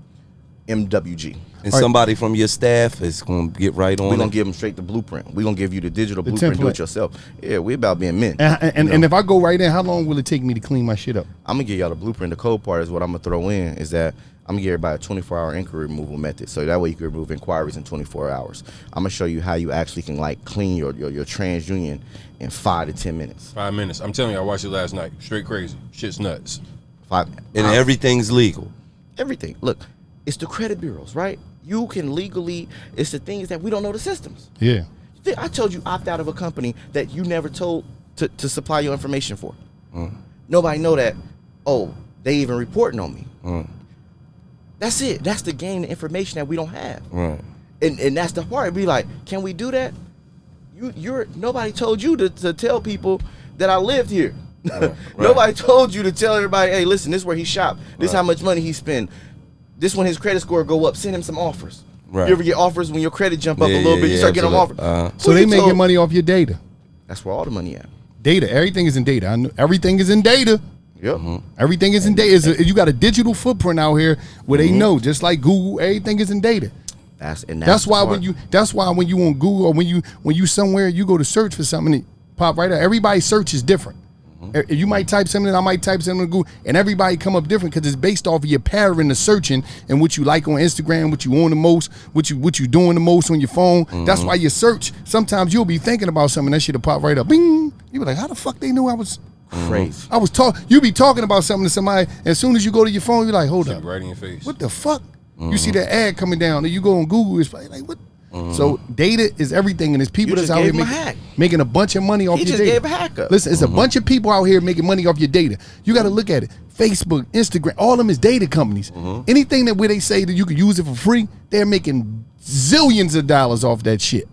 MWG. And somebody from your staff is going to get right on We're going it. to give them straight the blueprint. We're going to give you the digital blueprint. template. Do it yourself. Yeah, we about being men. And if I go right in, how long will it take me to clean my shit up? I'm going to give y'all the blueprint. The code part is what I'm going to throw in is that I'm going to give everybody a 24-hour inquiry removal method. So that way you can remove inquiries in 24 hours. I'm going to show you how you actually can like clean your TransUnion in 5 to 10 minutes. 5 minutes. I'm telling you, I watched it last night. Straight crazy. Shit's nuts. And everything's legal. Everything. Look, it's the credit bureaus, right? You can legally, it's the things that we don't know the systems. Yeah. I told you opt out of a company that you never told to supply your information for. Nobody know that, they even reporting on me. That's it. That's the game, the information that we don't have. Right. And that's the part. Be like, can we do that? Nobody told you to tell people that I lived here. Right. Nobody told you to tell everybody, hey, listen, this is where he shopped. This is how much money he spent. This when his credit score go up, send him some offers. Right. You ever get offers when your credit jump up a little bit, you start getting them offers. So they making money off your data. That's where all the money at. Data. Everything is in data. I know everything is in data. Yep. Everything is in data. You got a digital footprint out here where they know, just like Google, everything is in data. That's why when you on Google or when you somewhere, you go to search for something, it pop right out. Everybody's search is different. You might type something, I might type something on Google, and everybody come up different because it's based off of your pattern of searching and what you like on Instagram, what you on the most, what you doing the most on your phone. That's why you search. Sometimes you'll be thinking about something, that shit'll pop right up. Bing! You be like, how the fuck they knew I was crazy? You be talking about something to somebody, and as soon as you go to your phone, you're like, hold up. Right in your face. What the fuck? You see that ad coming down, and you go on Google, it's like what? So data is everything, and there's people that's out here making a bunch of money off your data. He just gave a hack up. Listen, it's a bunch of people out here making money off your data. You got to look at it. Facebook, Instagram, all of them is data companies. Anything where they say that you can use it for free, they're making zillions of dollars off that shit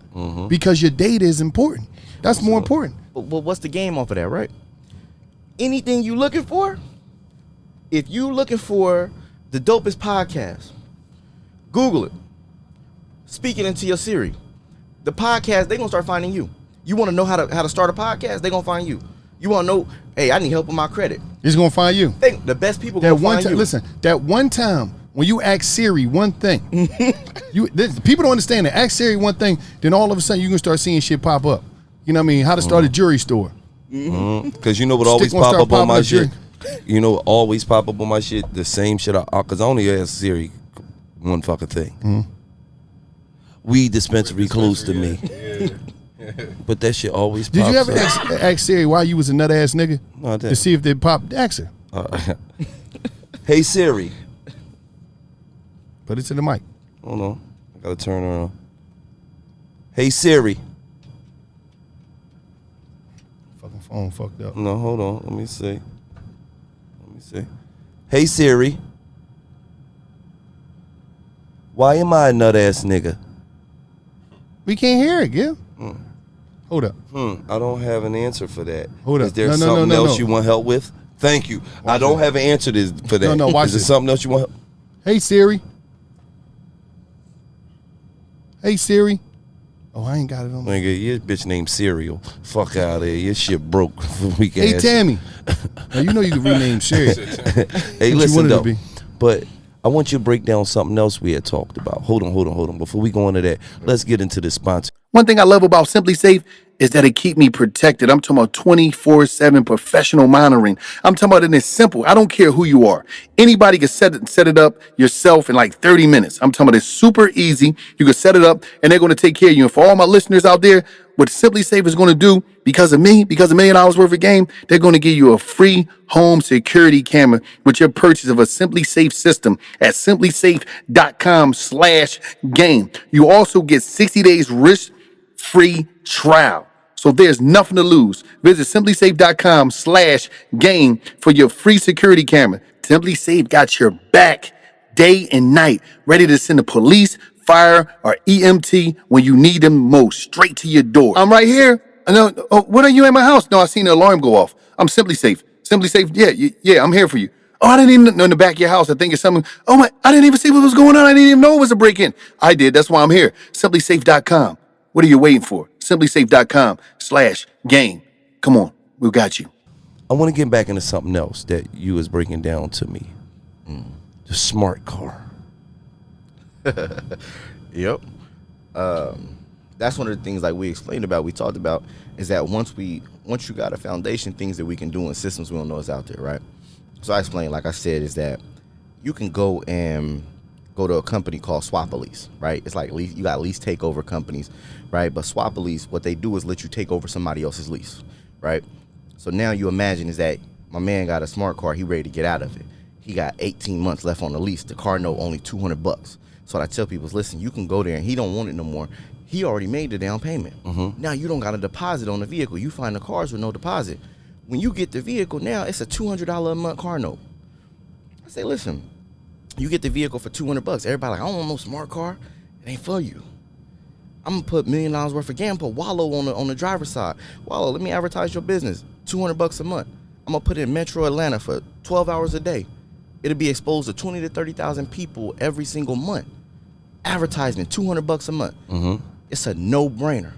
because your data is important. That's more important. But what's the game off of that, right? Anything you looking for, if you looking for the dopest podcast, Google it. Speaking into your Siri. The podcast, they gonna start finding you. You wanna know how to start a podcast, they gonna find you. You wanna know, hey, I need help with my credit. It's gonna find you. The best people gonna find you. Listen, that one time when you ask Siri one thing, people don't understand that. Ask Siri one thing, then all of a sudden you can start seeing shit pop up. You know what I mean? How to start a jewelry store. Because you know what always pop up on my shit? You know what always pop up on my shit? The same shit. Because I only ask Siri one fucking thing. Weed dispensary close to me. But that shit always pops up. Did you ever ask Siri why you was a nut ass nigga? No, I didn't. To see if they popped. Ask her. Hey Siri. Put it to the mic. Hold on. I gotta turn her on. Hey Siri. Fucking phone fucked up. No, hold on. Let me see. Hey Siri. Why am I a nut ass nigga? We can't hear it, Gil. Hold up. I don't have an answer for that. Hold up. Is there something else you want help with? Thank you. I don't have an answer for that. No, watch Is there something else you want help? Hey Siri. Hey Siri. Oh, I ain't got it on my. Nigga, your bitch named Cereal. Fuck out of here. Your shit broke. Weak Hey ass. Tammy. Now, you know you can rename Siri. Hey, listen though. But I want you to break down something else we had talked about. Hold on. Before we go into that, let's get into the sponsor. One thing I love about SimplySafe is that it keep me protected. I'm talking about 24/7 professional monitoring. I'm talking about it's simple. I don't care who you are. Anybody can set it up yourself in like 30 minutes. I'm talking about it's super easy. You can set it up and they're going to take care of you. And for all my listeners out there, what SimplySafe is going to do, because of me, because of $1 million worth of game, they're going to give you a free home security camera with your purchase of a SimplySafe system at simplysafe.com/game. You also get 60 days risk-free trial. So there's nothing to lose. Visit simplysafe.com/game for your free security camera. SimplySafe got your back day and night, ready to send the police, fire, or EMT when you need them most, straight to your door. I'm right here. No, oh, when are you at my house? No, I seen the alarm go off. I'm SimplySafe. SimplySafe, yeah, I'm here for you. Oh, I didn't even know in the back of your house. I think it's something. Oh my, I didn't even see what was going on. I didn't even know it was a break-in. I did. That's why I'm here. SimplySafe.com. What are you waiting for? SimplySafe.com/game. Come on, we got you. I want to get back into something else that you was breaking down to me. The smart car. Yep. That's one of the things like we explained about, we talked about, is that once you got a foundation, things that we can do in systems we don't know is out there, right? So I explained, like I said, is that you can go to a company called Swap-A-Lease, right? It's like you got lease takeover companies, right? But Swap-A-Lease, what they do is let you take over somebody else's lease, right? So now you imagine is that my man got a smart car, he ready to get out of it. He got 18 months left on the lease. The car note only $200. So what I tell people is, listen, you can go there and he don't want it no more. He already made the down payment. Now you don't got a deposit on the vehicle. You find the cars with no deposit. When you get the vehicle now, it's a $200 a month car note. I say, listen, you get the vehicle for $200. Everybody like, I don't want no smart car. It ain't for you. I'm gonna put $1 million worth of game, put Wallow on the driver's side. Wallow, let me advertise your business. $200 a month. I'm gonna put it in Metro Atlanta for 12 hours a day. It'll be exposed to 20 to 30,000 people every single month. Advertisement, $200 a month. It's a no-brainer.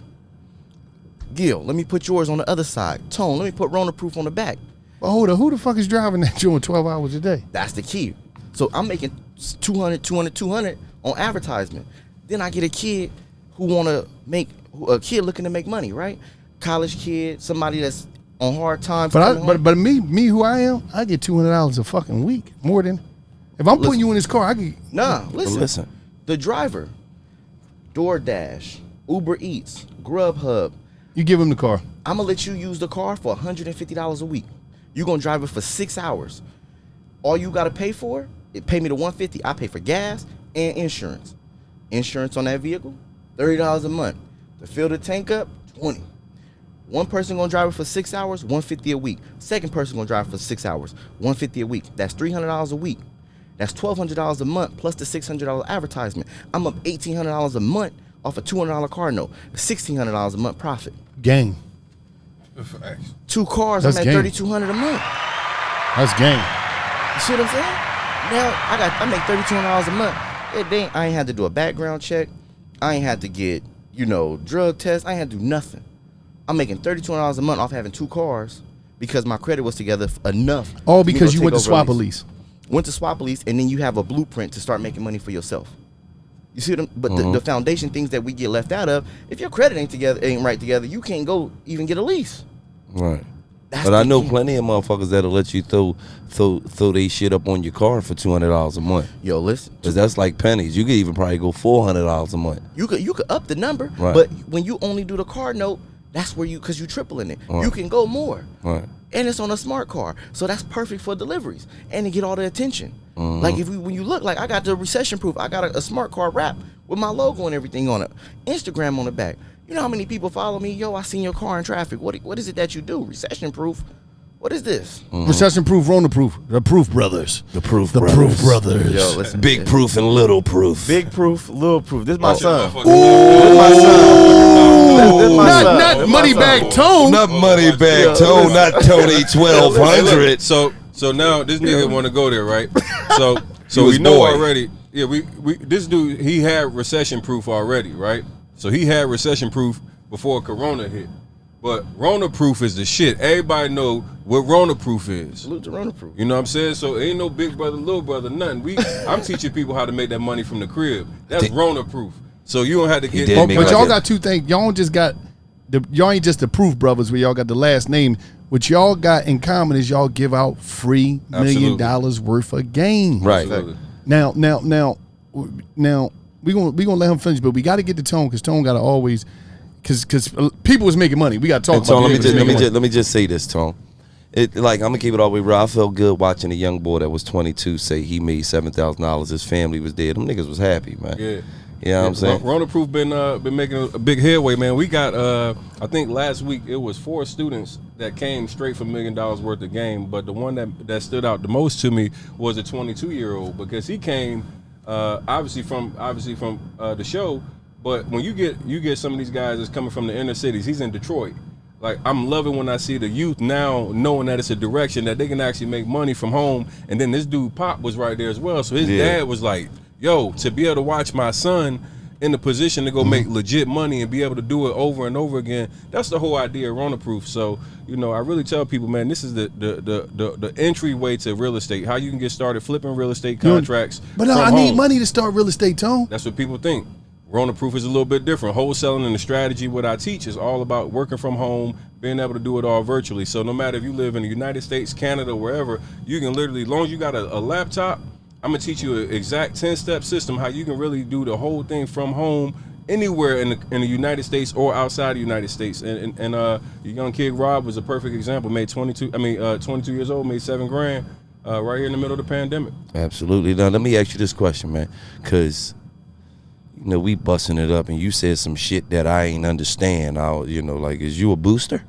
Gil, let me put yours on the other side. Tone, let me put Rona Proof on the back. But hold on, who the fuck is driving that joint 12 hours a day? That's the key. So I'm making 200 on advertisement. Then I get a kid a kid looking to make money, right? College kid, somebody that's on hard times. But me who I am, I get $200 a fucking week. More than if I'm putting you in this car, I get. Listen. The driver, DoorDash, Uber Eats, Grubhub. You give him the car. I'm gonna let you use the car for $150 a week. You're gonna drive it for 6 hours. All you gotta pay for it, pay me the $150. I pay for gas and insurance. Insurance on that vehicle, $30 a month. To fill the tank up, $20. One person gonna drive it for 6 hours, $150 a week. Second person gonna drive it for 6 hours, $150 a week. That's $300 a week. That's $1,200 a month plus the $600 advertisement. I'm up $1,800 a month off a $200 car note. $1,600 a month profit. Gang. 2 cars, That's I'm at game. $3,200 a month. That's gang. You see what I'm saying? Now I make $3,200 a month. I ain't had to do a background check. I ain't had to get, drug tests. I ain't had to do nothing. I'm making $3,200 a month off having 2 cars because my credit was together enough. All because you went to Swap-A-Lease. Went to Swap-A-Lease, and then you have a blueprint to start making money for yourself. You see what I'm, but the foundation things that we get left out of, if your credit ain't right together, you can't go even get a lease. Right. That's But I know key. plenty of motherfuckers that'll let you throw they shit up on your car for $200 a month. Yo, listen. Cause that's like pennies. You could even probably go $400 a month. You could up the number, Right. but when you only do the car note, that's where because you tripling it. Right. You can go more. Right. And it's on a smart car. So that's perfect for deliveries and to get all the attention. Like when you look, like I got the recession proof, I got a smart car wrap with my logo and everything on it. Instagram on the back. You know how many people follow me? Yo, I seen your car in traffic. What is it that you do? Recession proof? What is this? Recession proof, Rona Proof. The Proof Brothers. The Proof The Brothers. Proof Brothers. Yo, listen. Big Proof and Little Proof. Big proof, little proof. This is my son. Ooh. This is my son. This is my son. Not This is my Moneybag son. Tone. Not Moneybag Yeah, Tone, not Tony 1200. So now this nigga want to go there, right? So He we was know boy. already. Yeah, we this dude, he had recession proof already, right? So he had recession proof before Corona hit. But Rona Proof is the shit. Everybody know what Rona Proof is. Salute to Rona Proof. You know what I'm saying? So ain't no big brother, little brother, nothing. I'm teaching people how to make that money from the crib. That's Rona Proof. So you don't have to get. But y'all got two things. Y'all just got y'all ain't just the Proof brothers where y'all got the last name. What y'all got in common is y'all give out free $1 million worth of game. Right. Absolutely. Now we gonna let him finish, but we got to get to Tone because Tone got to always because people was making money. We got to talk Tone, about. let me just say this, Tone. I'm gonna keep it all the way real. I felt good watching a young boy that was 22 say he made $7,000. His family was dead. Them niggas was happy, man. Yeah. You know what I'm saying? Rona Proof been making a big headway, man. We got I think last week it was 4 students that came straight for $1 million worth of game, but the one that stood out the most to me was a 22-year-old because he came obviously from the show, but when you get some of these guys that's coming from the inner cities, he's in Detroit. Like, I'm loving when I see the youth now knowing that it's a direction that they can actually make money from home. And then this dude Pop was right there as well, so his dad was like, yo, to be able to watch my son in the position to go make legit money and be able to do it over and over again, that's the whole idea of Rona Proof. So, you know, I really tell people, man, this is the entryway to real estate, how you can get started flipping real estate contracts. But I need money to start real estate, Tone. That's what people think. Rona Proof is a little bit different. Wholesaling and the strategy, what I teach is all about working from home, being able to do it all virtually. So no matter if you live in the United States, Canada, wherever, you can literally, as long as you got a laptop, I'm gonna teach you an exact 10-step system how you can really do the whole thing from home anywhere in the United States or outside the United States. And your young kid Rob was a perfect example. Made 22 years old, made $7,000 right here in the middle of the pandemic. Absolutely. Now let me ask you this question, man, because you know we busting it up, and you said some shit that I ain't understand. Is you a booster?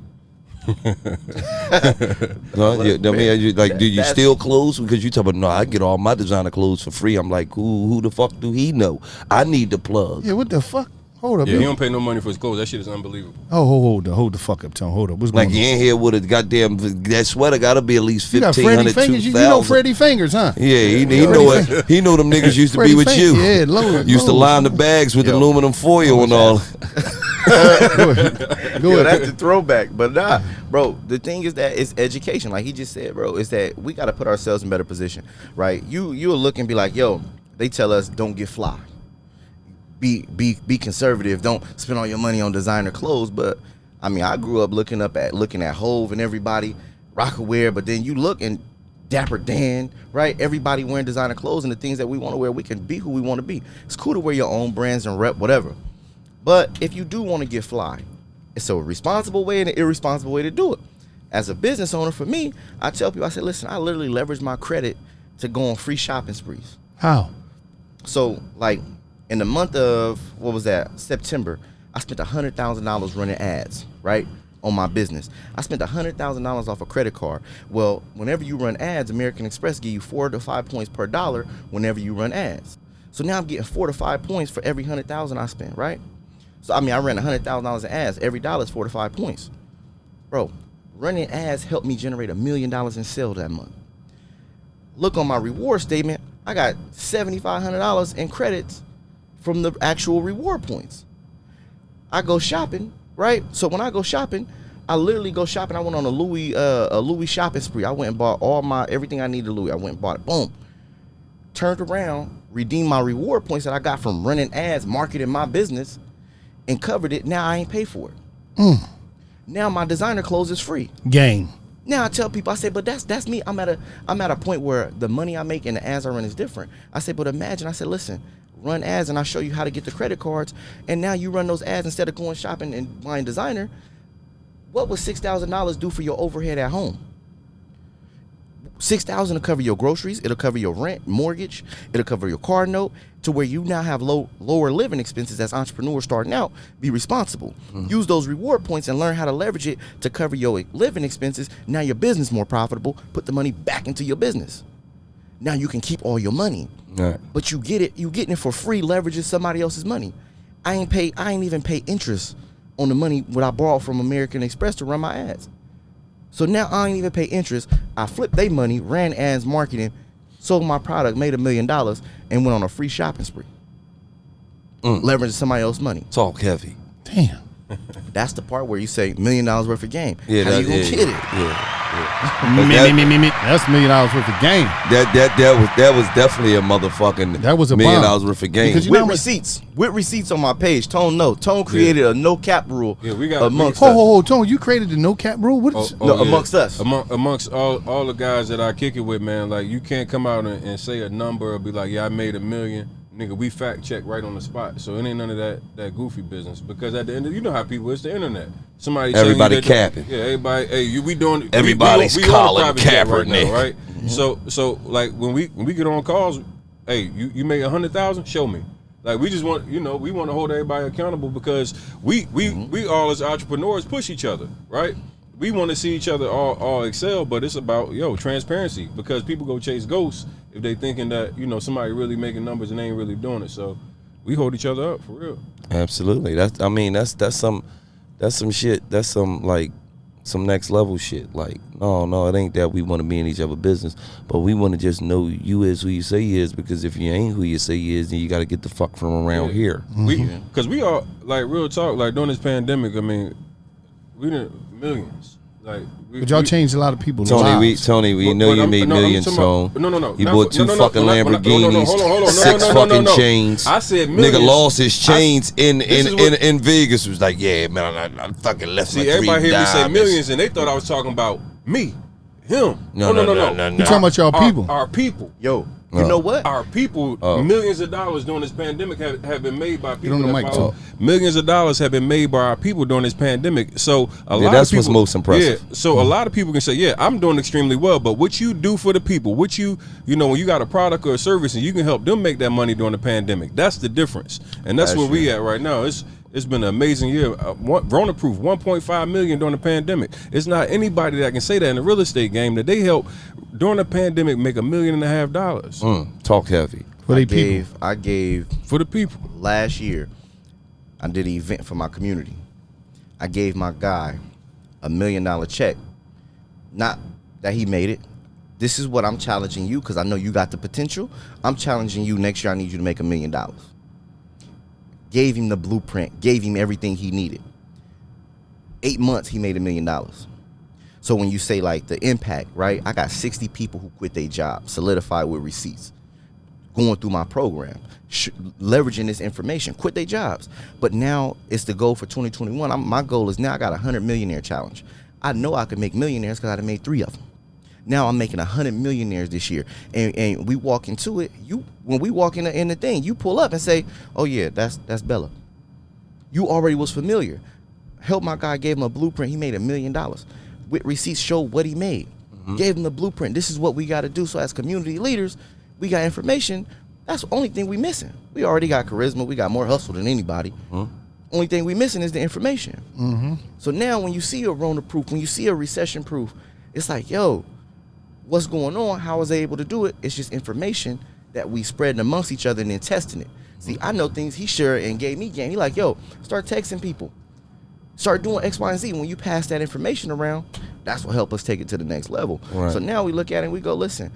No, do you steal clothes? Because you talk about, no, I get all my designer clothes for free. I'm like, who the fuck do he know? I need the plug. Yeah, what the fuck? Hold up. Yeah, he don't pay no money for his clothes. That shit is unbelievable. Oh, hold the fuck up, Tone. Hold up. What's going on? Like, you in here with a goddamn, that sweater got to be at least 1,500, 2,000. You know Freddie Fingers, huh? Yeah, he know it. He know them niggas used to be with you. Yeah, load. Used to line the bags with aluminum foil and all. Go ahead. That's the throwback. But nah, bro, the thing is that it's education. Like he just said, bro, is that we got to put ourselves in better position, right? You'll look and be like, yo, they tell us don't get fly. Be conservative. Don't spend all your money on designer clothes. But I mean, I grew up looking at Hove and everybody Rockaware, but then you look and Dapper Dan, right? Everybody wearing designer clothes and the things that we want to wear, we can be who we want to be. It's cool to wear your own brands and rep whatever. But if you do want to get fly, it's a responsible way and an irresponsible way to do it. As a business owner, for me, I tell people, I say, listen, I literally leverage my credit to go on free shopping sprees. How? So, like, in the month of, September, I spent $100,000 running ads, right, on my business. I spent $100,000 off a credit card. Well, whenever you run ads, American Express give you 4 to 5 points per dollar whenever you run ads. So now I'm getting 4 to 5 points for every $100,000 I spent, right? So, I mean, I ran $100,000 in ads. Every dollar is 4 to 5 points. Bro, running ads helped me generate $1 million in sales that month. Look on my reward statement, I got $7,500 in credits from the actual reward points. I go shopping, right? So when I go shopping, I literally go shopping. I went on a Louis shopping spree. I went and bought everything I needed Louis. I went and bought it. Boom. Turned around, redeemed my reward points that I got from running ads, marketing my business, and covered it. Now I ain't pay for it. Now my designer clothes is free. Game. Now I tell people, I say, but that's me. I'm at a point where the money I make and the ads I run is different. I say, but imagine, I said, listen, run ads and I show you how to get the credit cards, and now you run those ads instead of going shopping and buying designer. What would $6,000 do for your overhead at home? $6,000 will cover your groceries. It'll cover your rent, mortgage. It'll cover your car note, to where you now have lower living expenses as entrepreneurs starting out. Be responsible. Use those reward points and learn how to leverage it to cover your living expenses. Now your business more profitable. Put the money back into your business. Now you can keep all your money. Right. But you getting it for free, leveraging somebody else's money. I ain't even pay interest on the money what I borrowed from American Express to run my ads. So now I ain't even pay interest. I flipped their money, ran ads, marketing, sold my product, made $1 million, and went on a free shopping spree. Leveraging somebody else's money. Talk heavy. Damn. That's the part where you say $1 million worth of game. Yeah, How you gonna get it? Yeah. That's $1 million worth of game. That was definitely a motherfucking That was a $1 million bomb. worth of game. Because you know With receipts on my page. Tone created a no cap rule. Yeah, we got amongst Ho, Tone, you created the no cap rule? What is amongst us. Amongst all the guys that I kick it with, man. Like, you can't come out and say a number or be like, yeah, I made $1 million. Nigga, we fact check right on the spot. So it ain't none of that goofy business. Because at the end of, you know how people, it's the internet. Everybody capping. Yeah, everybody, hey, we doing. Everybody's we calling on a private jet Kaepernick. right now, right? So like when we get on calls, hey, you made 100,000, show me. Like, we just want, we want to hold everybody accountable because we all as entrepreneurs push each other, right? We want to see each other all excel, but it's about transparency, because people go chase ghosts if they thinking that somebody really making numbers and they ain't really doing it. So we hold each other up for real. Absolutely. That's some shit. That's some next level shit. Like, no, it ain't that we want to be in each other's business, but we want to just know you is who you say you is, because if you ain't who you say you is, then you got to get the fuck from around here. Because we all, like, real talk, like, during this pandemic, I mean, we did millions. Like, but y'all changed a lot of people's lives. We know you made millions, so no. You bought two fucking Lamborghinis, hold on. 6 fucking chains. I said millions. Nigga lost his chains in Vegas. Was like, yeah, man, I fucking left. See, everybody hear me say millions, and they thought I was talking about me, him. No. You talking about y'all people? Our people. Yo, you know what? Our people, millions of dollars during this pandemic have been made by people. Get on the mic, talk. Millions of dollars have been made by our people during this pandemic. So a lot that's of people, what's most impressive. Yeah. So a lot of people can say, yeah, I'm doing extremely well, but what you do for the people, when you got a product or a service and you can help them make that money during the pandemic, that's the difference. And that's where we at right now. It's been an amazing year. Rona Proof, 1.5 million during the pandemic. It's not anybody that can say that in the real estate game that they helped during the pandemic make $1.5 million. Talk heavy. I gave For the people. last year. I did an event for my community. I gave my guy $1 million check. Not that he made it. This is what I'm challenging you, because I know you got the potential. I'm challenging you next year. I need you to make $1 million. Gave him the blueprint, gave him everything he needed. 8 months, he made $1 million. So when you say, like, the impact, right? I got 60 people who quit their job, solidified with receipts, going through my program, leveraging this information, quit their jobs. But now it's the goal for 2021. My goal is now I got a 100 millionaire challenge. I know I can make millionaires because I done made 3 of them. Now I'm making 100 millionaires this year, and we walk into it. When we walk in the thing, you pull up and say, "Oh yeah, that's Bella." You already was familiar. Helped my guy, gave him a blueprint. He made $1 million. With receipts, showed what he made. Gave him the blueprint. This is what we got to do. So as community leaders, we got information. That's the only thing we missing. We already got charisma. We got more hustle than anybody. Only thing we missing is the information. So now when you see a Rona Proof, when you see a recession proof, it's like, yo, what's going on? How was I able to do it? It's just information that we spread amongst each other and then testing it. See, I know things he shared and gave me game. He like, yo, start texting people. Start doing X, Y, and Z. When you pass that information around, that's what help us take it to the next level. Right. So now we look at it and we go, listen,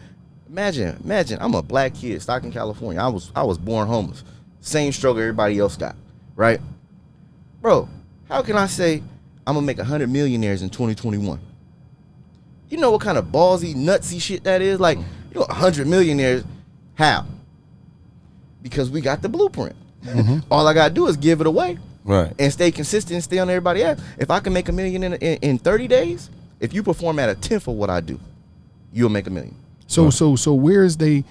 imagine I'm a black kid, Stockton, California. I was born homeless. Same struggle everybody else got, right? Bro, how can I say I'm gonna make 100 millionaires in 2021? You know what kind of ballsy, nutsy shit that is? Like, 100 millionaires, how? Because we got the blueprint. All I gotta do is give it away. Right. And stay consistent and stay on everybody else. If I can make $1 million in 30 days, if you perform at a tenth of what I do, you'll make $1 million. So where is they?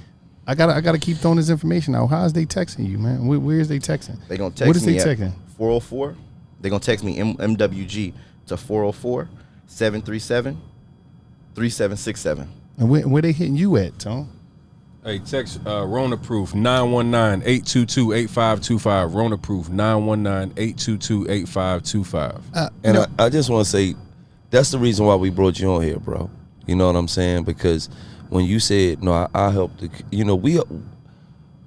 I gotta keep throwing this information out. How is they texting you, man? Where is they texting? They gonna text what is me they at texting? 404. They gonna text me MWG to 404-737-3767. And where they hitting you at, Tom? Hey, text Rona Proof 919-822-8525. Rona Proof 919-822-8525. And I just want to say, that's the reason why we brought you on here, bro. You know what I'm saying? Because when you said, no, I helped,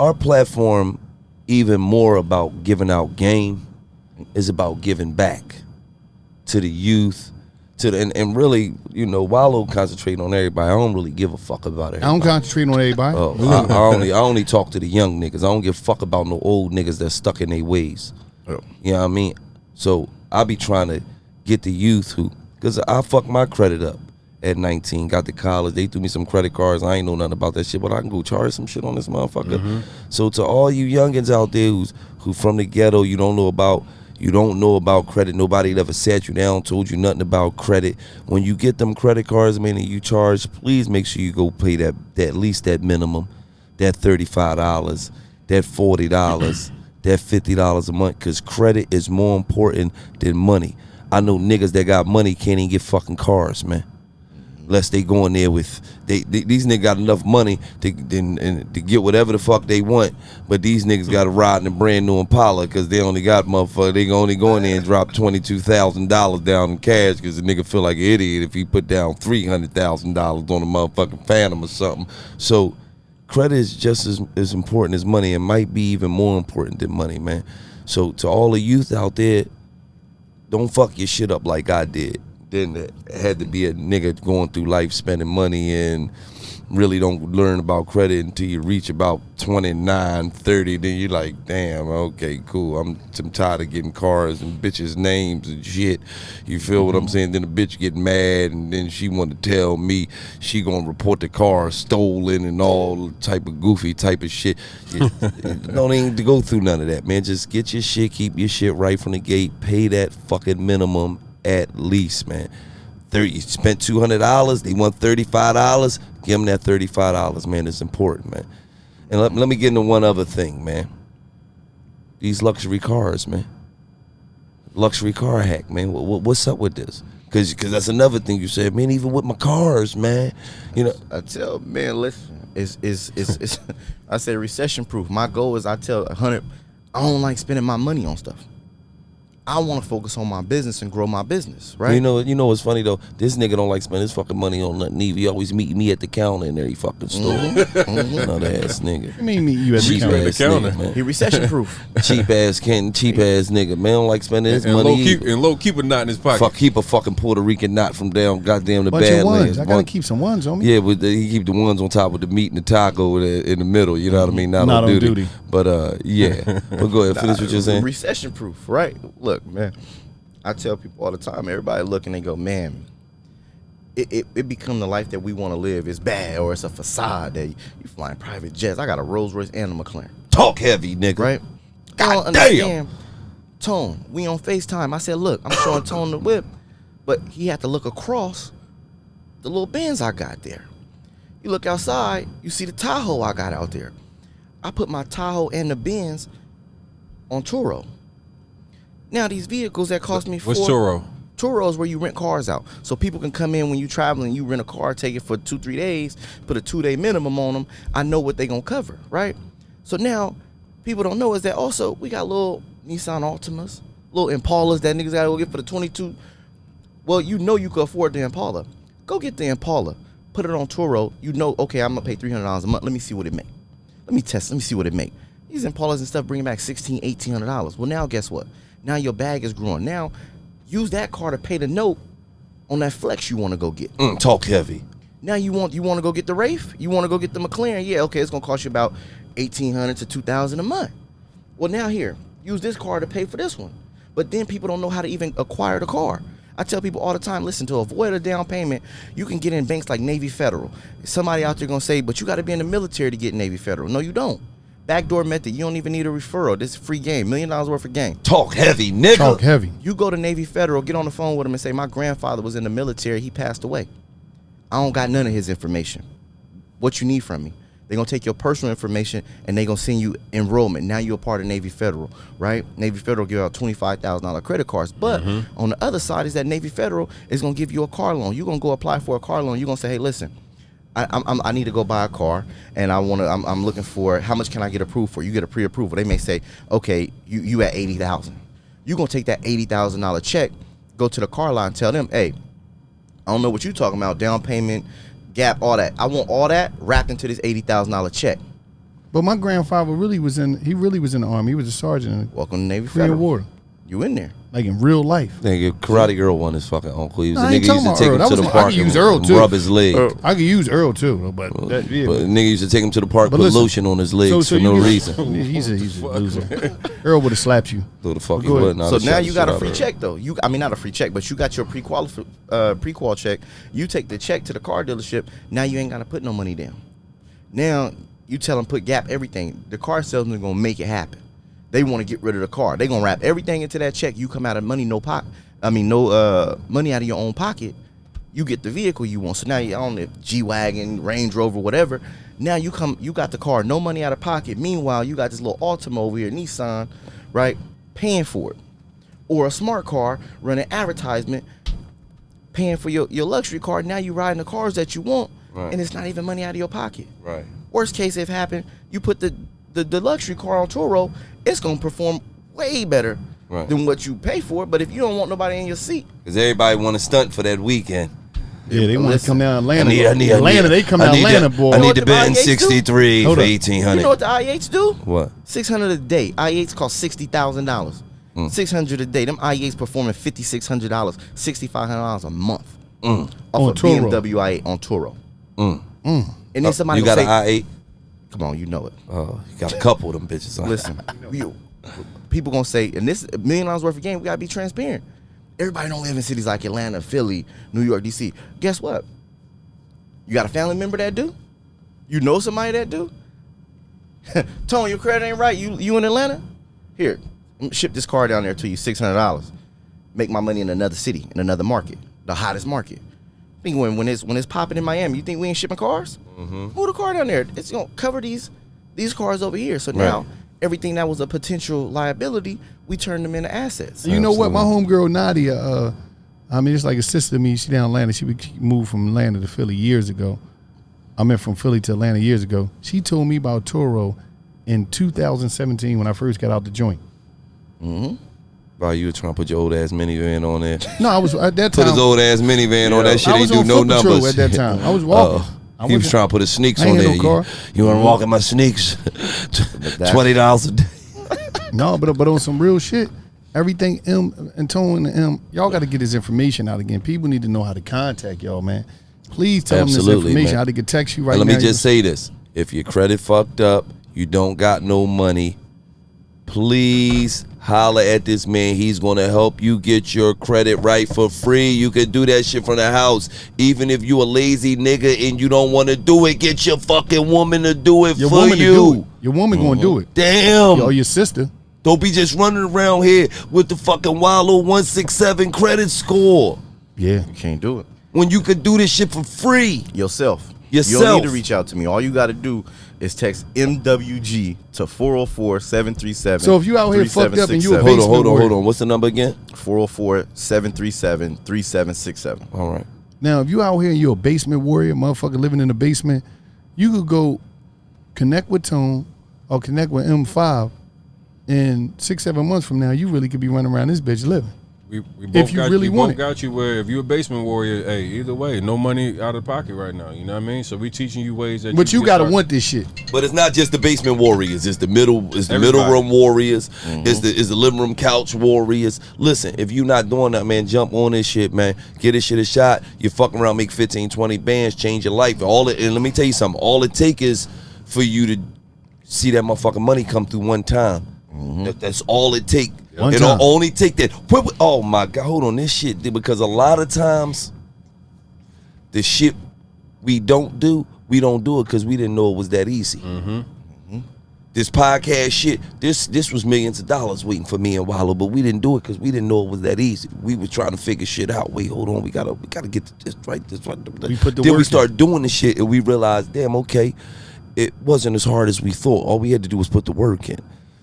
our platform, even more about giving out game, is about giving back to the youth, and really, Wallow concentrating on everybody. I don't really give a fuck about everybody. I don't concentrate on everybody. I only talk to the young niggas. I don't give a fuck about no old niggas that's stuck in their ways. Oh. You know what I mean? So I be trying to get the youth who, because I fucked my credit up at 19, got to college. They threw me some credit cards. I ain't know nothing about that shit, but I can go charge some shit on this motherfucker. So to all you youngins out there who from the ghetto, you don't know about credit. Nobody ever sat you down, told you nothing about credit. When you get them credit cards, man, and you charge, please make sure you go pay that at least that minimum, that $35, that $40, that $50 a month, because credit is more important than money. I know niggas that got money can't even get fucking cars, man. Unless they go in there with these niggas got enough money to get whatever the fuck they want, but these niggas got to ride in a brand new Impala because they only got motherfucker. They can only go in there and drop $22,000 down in cash because the nigga feel like an idiot if he put down $300,000 on a motherfucking Phantom or something. So credit is just as important as money, and might be even more important than money, man. So to all the youth out there, don't fuck your shit up like I did. Then it had to be a nigga going through life spending money and really don't learn about credit until you reach about 29, 30. Then you're like, damn, okay, cool. I'm tired of getting cars and bitches' names and shit. You feel what I'm saying? Then the bitch get mad and then she want to tell me she gonna report the car stolen and all type of goofy type of shit. You don't even go through none of that, man. Just get your shit, keep your shit right from the gate, pay that fucking minimum at least, man. You spent $200, they want $35, give them that $35, man. It's important, man. And let me get into one other thing, man. These luxury cars, man. Luxury car hack, man. What's up with this? Because that's another thing you said, man. Even with my cars, man. You know, I tell man, listen, it's I say recession proof. My goal is I tell 100. I don't like spending my money on stuff. I want to focus on my business and grow my business, right? You know what's funny though? This nigga don't like spending his fucking money on nothing either. He always meet me at the counter in every fucking store. Another ass nigga. I mean, you at the Cheap counter. ass nigga, man. He recession proof. cheap ass nigga. Man don't like spending his money. Low keep a knot in his pocket. Fuck, keep a fucking Puerto Rican knot from down goddamn the Bunch of Badlands. ones. I gotta keep some ones on me. Yeah, but he keep the ones on top with the meat and the taco in the middle. You know what I mean? Not on duty. But yeah. But go ahead, finish what you're saying. Recession proof, right? Look, man. I tell people all the time, everybody look and they go, man, it become the life that we want to live. It's bad, or it's a facade that you flying private jets. I got a Rolls Royce and a McLaren. Talk heavy, nigga. Right? God damn. Tone, we on FaceTime. I said, look, I'm showing Tone the whip, but he had to look across the little Benz I got there. You look outside, you see the Tahoe I got out there. I put my Tahoe and the Benz on Turo. Now these vehicles that cost me What's Turo? Turo is where you rent cars out. So people can come in when you traveling, you rent a car, take it for 2-3 days, put a 2-day minimum on them. I know what they gonna cover, right? So now people don't know is that also we got little Nissan Altimas, little Impalas that niggas gotta go get for the 22. Well, you know you could afford the Impala. Go get the Impala, put it on Turo. You know, okay, I'm gonna pay $300 a month. Let me see what it make. Let me see what it make. These Impalas and stuff bring back $1,600, $1,800. Well, now guess what? Now your bag is growing. Now, use that car to pay the note on that flex you want to go get. Talk heavy. Now you want to go get the Wraith? You want to go get the McLaren? Yeah, okay, it's gonna cost you about $1,800 to $2,000 a month. Well, now here, use this car to pay for this one. But then people don't know how to even acquire the car. I tell people all the time, listen, to avoid a down payment, you can get in banks like Navy Federal. Somebody out there gonna say, but you got to be in the military to get Navy Federal. No, you don't. Backdoor method, you don't even need a referral. This is free game, $1 million worth of game. Talk heavy, nigga. Talk heavy. You go to Navy Federal, get on the phone with him and say, my grandfather was in the military, he passed away. I don't got none of his information. What you need from me? They're going to take your personal information and they're going to send you enrollment. Now you're a part of Navy Federal, right? Navy Federal give out $25,000 credit cards. But on the other side is that Navy Federal is going to give you a car loan. You're going to go apply for a car loan. You're going to say, hey, listen, I need to go buy a car, and I'm looking for, how much can I get approved for? You get a pre-approval. They may say, okay, you at $80,000. You're gonna take that $80,000 check, go to the car lot and tell them, hey, I don't know what you're talking about, down payment, gap, all that. I want all that wrapped into this $80,000 check. But my grandfather really was in the Army. He was a sergeant. Welcome to Navy Korean Federal. War. You in there. Like in real life. Nigga, Karate Girl won his fucking uncle. He was I a ain't nigga used to talking take about him Earl. to That the was- I park could use and Earl, too. rub his leg. I could use Earl too, but that, yeah. But nigga used to take him to the park, But put listen, lotion on his legs for you no get- reason. He's a loser. Earl would have slapped you. Throw the fucking Go ahead. button out. So and now shot you the got shit a out free of her. check though. I mean not a free check, but you got your pre-qual check. You take the check to the car dealership. Now you ain't gotta put no money down. Now you tell them put Gap everything. The car salesman gonna make it happen. They want to get rid of the car. They gonna wrap everything into that check. You come out of money no money out of your own pocket. You get the vehicle you want. So now you're on the G-Wagon, Range Rover, whatever. Now you got the car, no money out of pocket. Meanwhile, you got this little Altima over here, Nissan, right, paying for it. Or a smart car running advertisement, paying for your luxury car. Now you riding the cars that you want, Right. and it's not even money out of your pocket. Right. Worst case if happened, you put the luxury car on Turo, it's gonna perform way better Right. than what you pay for. But if you don't want nobody in your seat, Because everybody want to stunt for that weekend. Yeah, they want to Listen, come down Atlanta. I need Atlanta, they come down Atlanta, boy. I You know need what to the bet in IH do? 63 Hold for up. 1,800. you know what the IH do? What? $600 a day. IH cost $60,000. Mm. $600 a day. Them IH performing $5,600, $6,500 a month Mm. off On of Turo. BMW i8 on Turo. Mm. And then somebody You gonna got say, an I8? "Come on, you know it." Oh, you got a couple of them bitches on. Listen, people gonna say, and this $1 million worth of game, we gotta be transparent. Everybody don't live in cities like Atlanta, Philly, New York, DC. Guess what? You got a family member that do? You know somebody that do? Tony, your credit ain't right. You in Atlanta? Here, ship this car down there to you, $600. Make my money in another city, in another market, the hottest market. Think when it's popping in Miami, you think we ain't shipping cars? Move the car down there. It's gonna cover these cars over here. So now Right. everything that was a potential liability, we turned them into assets. You know what? My homegirl Nadia, I mean, it's like a sister to me. She down in Atlanta. She moved from Atlanta to Philly years ago. I meant from Philly to Atlanta years ago. She told me about Turo in 2017 when I first got out the joint. While you were trying to put your old ass minivan on there. No, I was at that Put time. his old ass minivan on that shit. I Ain't was do on no foot patrol numbers. at that time. I was walking. I He was wasn't- trying to put his sneaks I ain't on had there. no car. You want to walk in my sneaks? $20 a day. No, but on some real shit. Everything M and Tone and M, y'all got to get this information out again. People need to know how to contact y'all, man. Please tell them this Absolutely, information. man. How they can text you right And now. let me just say this. If your credit fucked up, you don't got no money, please holler at this man. He's going to help you get your credit right for free. You can do that shit from the house. Even if you a lazy nigga and you don't want to do it, get your fucking woman to do it your for woman you. to do it. Your woman going to do it. Damn. Or your sister. Don't be just running around here with the fucking Wallow 167 credit score Yeah. You can't do it. when you could do this shit for free. Yourself. Yourself. You don't need to reach out to me. All you got to do is text MWG to 404-737. So if you out here fucked up and you a Hold basement on. warrior. What's the number again? 404-737-3767. All right. Now, if you out here and you're a basement warrior, motherfucker living in the basement, you could go connect with Tone or connect with M5. And 6-7 months from now, you really could be running around this bitch living. We both If you got, really we want both it. got you where if you're a basement warrior, hey, either way, no money out of pocket right now. You know what I mean? So we teaching you ways that But you can got to start- want this shit. But it's not just the basement warriors. It's the middle Everybody. room warriors. It's the living room couch warriors. Listen, if you not doing that, man, jump on this shit, man. Get this shit a shot. You fuck around, make 15, 20 bands, change your life. And let me tell you something. All it take is for you to see that motherfucking money come through one time. That's all it take. One It'll time. only take that. Oh my God, hold on, this shit, because a lot of times the shit we don't do it because we didn't know it was that easy. This podcast shit, this was millions of dollars waiting for me and Wallow, but we didn't do it because we didn't know it was that easy. We were trying to figure shit out. Wait, hold on, we gotta get this right. We put the then work we in. start doing the shit and we realized, damn, okay, it wasn't as hard as we thought. All we had to do was put the work in.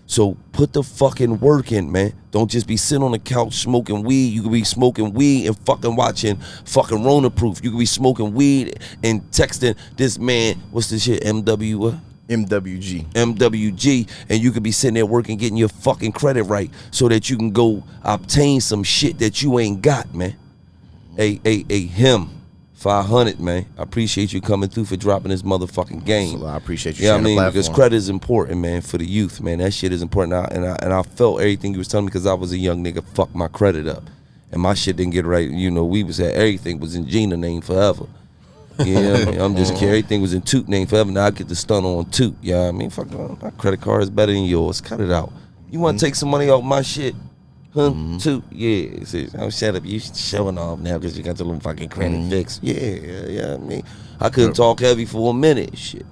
So put the fucking work in, man. Don't just be sitting on the couch smoking weed. You could be smoking weed and fucking watching fucking Rona Proof. You could be smoking weed and texting this man, what's this shit, MWG, and you could be sitting there working, getting your fucking credit right so that you can go obtain some shit that you ain't got, man. Him 500, man. I appreciate you coming through for dropping this motherfucking game. So I appreciate you. Yeah, sharing the because platform. credit is important, man, for the youth, man. That shit is important. And I felt everything you was telling me because I was a young nigga. Fuck my credit up, and my shit didn't get right. You know, we was at everything was in Gina name forever. Yeah, I'm just kidding. Everything was in Toot name forever. Now I get the stun on Toot. Yeah, I mean, fuck, my credit card is better than yours. Cut it out. You want to take some money off my shit? Huh? Toot? Yeah. See, oh, shut up. You showing off now because you got your little fucking credit fixed. Yeah. I mean, I couldn't talk heavy for a minute. Shit.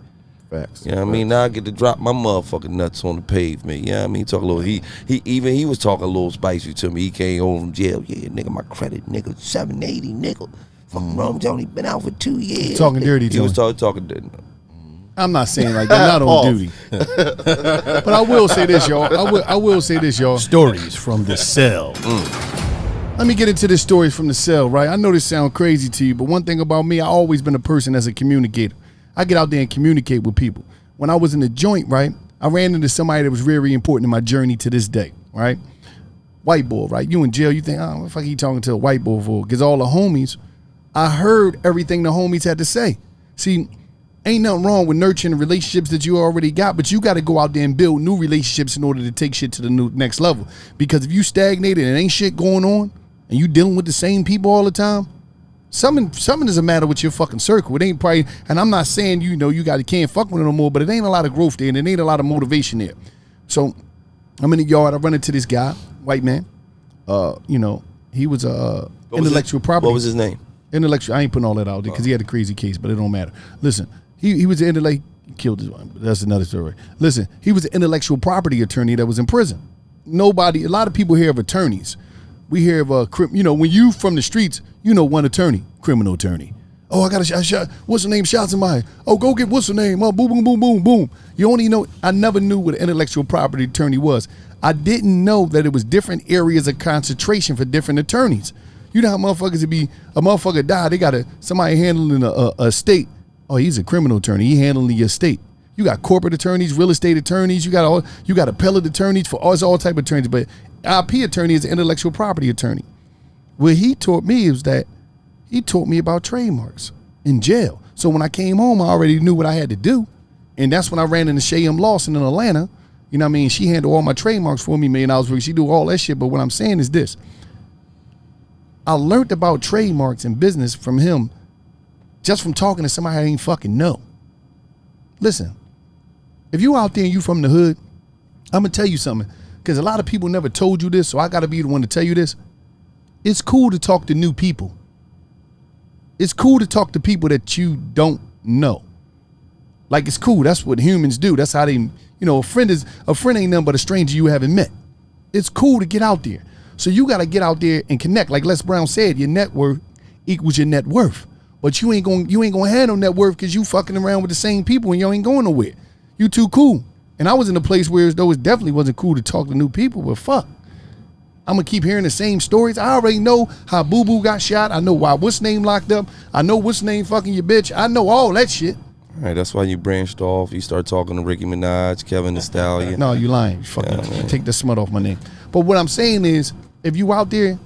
Facts. You know what I mean? Now I get to drop my motherfucking nuts on the pavement. You know what I mean? Talk a little. He was talking a little spicy to me. He came home from jail. Yeah, nigga, my credit, nigga, 780, nigga. Fucking Rome's only been out for 2 years. Talking dirty to He was him. talking dirty. I'm not saying like that. Not on duty. But I will say this, y'all. I will say this, y'all. Stories from the cell. Let me get into this story from the cell, right? I know this sounds crazy to you, but one thing about me, I always been a person as a communicator. I get out there and communicate with people. When I was in the joint, right, I ran into somebody that was very important in my journey to this day, right? White boy, right? You in jail, you think, oh, what the fuck he talking to a white boy for? Because all the homies, I heard everything the homies had to say. See, ain't nothing wrong with nurturing the relationships that you already got, but you got to go out there and build new relationships in order to take shit to the next level. Because if you stagnated and ain't shit going on, and you dealing with the same people all the time, something is a matter with your fucking circle. It ain't probably, and I'm not saying you can't fuck with it no more, but it ain't a lot of growth there, and it ain't a lot of motivation there. So I'm in the yard. I run into this guy, white man. He was intellectual property. What was his name? Intellectual. I ain't putting all that out there because he had a crazy case, but it don't matter. Listen, he was an intellectual. Killed his wife. That's another story. Listen, he was an intellectual property attorney that was in prison. A lot of people hear of attorneys. We hear of when you from the streets, one attorney, criminal attorney. Oh, I got a shot. What's the name? Shots in my. Oh, go get what's the name? Oh, boom, boom, boom, boom, boom. You only know. I never knew what an intellectual property attorney was. I didn't know that it was different areas of concentration for different attorneys. You know how motherfuckers would be, a motherfucker die, they got somebody handling a estate. Oh, he's a criminal attorney. He handling the estate. You got corporate attorneys, real estate attorneys. You got appellate attorneys for all type of attorneys. But IP attorney is an intellectual property attorney. What he taught me is that he taught me about trademarks in jail. So when I came home, I already knew what I had to do. And that's when I ran into Shay M. Lawson in Atlanta. You know what I mean? She handled all my trademarks for me, $1 million worth. She do all that shit. But what I'm saying is this. I learned about trademarks and business from him just from talking to somebody I ain't fucking know. Listen, if you out there and you from the hood, I'm going to tell you something. Because a lot of people never told you this, so I got to be the one to tell you this. It's cool to talk to new people. It's cool to talk to people that you don't know. Like, it's cool. That's what humans do. That's how they, a friend ain't nothing but a stranger you haven't met. It's cool to get out there. So you got to get out there and connect. Like Les Brown said, your net worth equals your net worth. But you ain't gonna have no net worth because you fucking around with the same people and you ain't going nowhere. You too cool. And I was in a place where it definitely wasn't cool to talk to new people, but fuck. I'm gonna keep hearing the same stories. I already know how Boo Boo got shot. I know why what's name locked up. I know what's name fucking your bitch. I know all that shit. All right, that's why you branched off. You start talking to Ricky Minaj, Kevin the Stallion. No, you lying. You fucking take the smut off my name. But what I'm saying is, if you out there,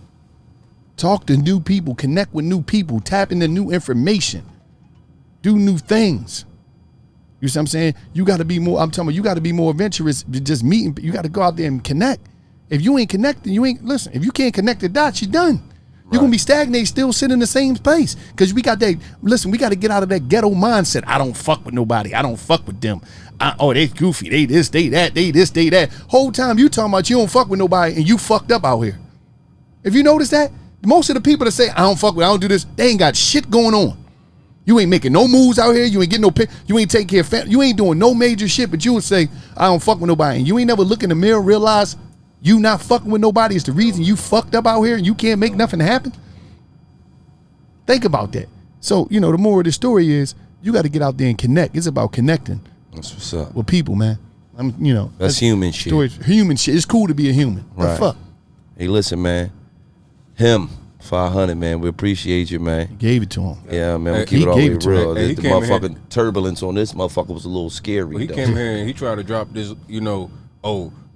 talk to new people, connect with new people, tap into new information, do new things. You see what I'm saying? You got to be more, I'm telling you, you got to be more adventurous than just meeting. You got to go out there and connect. If you ain't connecting, if you can't connect the dots, you're done. You're going to be stagnated, still sitting in the same place. Because we got to get out of that ghetto mindset. I don't fuck with nobody. I don't fuck with them. They goofy. They this, they that, they this, they that. Whole time you talking about you don't fuck with nobody and you fucked up out here. If you notice that, most of the people that say, I don't fuck with, I don't do this, they ain't got shit going on. You ain't making no moves out here. You ain't getting no pick. You ain't taking care of family. You ain't doing no major shit, but you would say, I don't fuck with nobody. And you ain't never look in the mirror and realize you not fucking with nobody is the reason you fucked up out here and you can't make nothing happen. Think about that. So, the moral of the story is you got to get out there and connect. It's about connecting. That's what's up. With people, man. That's human shit. Human shit. It's cool to be a human. Right. The fuck? Hey, listen, man. Him, 500, man. We appreciate you, man. He gave it to him. Yeah, man. We Hey, keep it all the way real. Hey, The motherfucking turbulence on this motherfucker was a little scary. Well, he though. came here and he tried to drop this,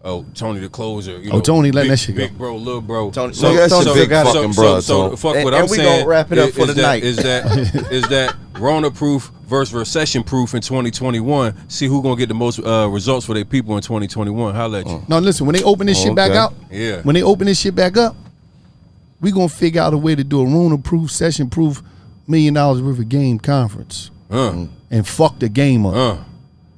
oh, Tony the closer. You Oh, know, Tony letting big, that shit go. Big bro, little bro. Tony- so, Nigga, that's so, a big so, fucking so, bro, so, Tony. fuck And- what and I'm we saying. gonna wrap it up for is the night. Is that Rona Proof versus Recession Proof in 2021? See who gonna get the most results for their people in 2021. Holla at you. No, listen, when they open this shit back okay. up, Yeah. when they open this shit back up, we gonna figure out a way to do a Rona Proof, Session Proof, $1 million worth of game conference. And fuck the game up.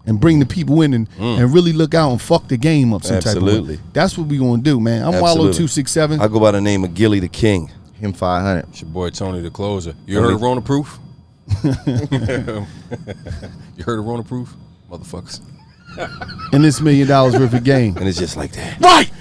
And bring the people in and really look out and fuck the game up some type of Absolutely. way. That's what we gonna do, man. I'm Absolutely. Wallow 267. I go by the name of Gilly the King. Him 500. It's your boy Tony the closer. You heard of Rona Proof? You heard of Rona Proof? Motherfuckers. And this $1 million worth of game. And it's just like that. Right!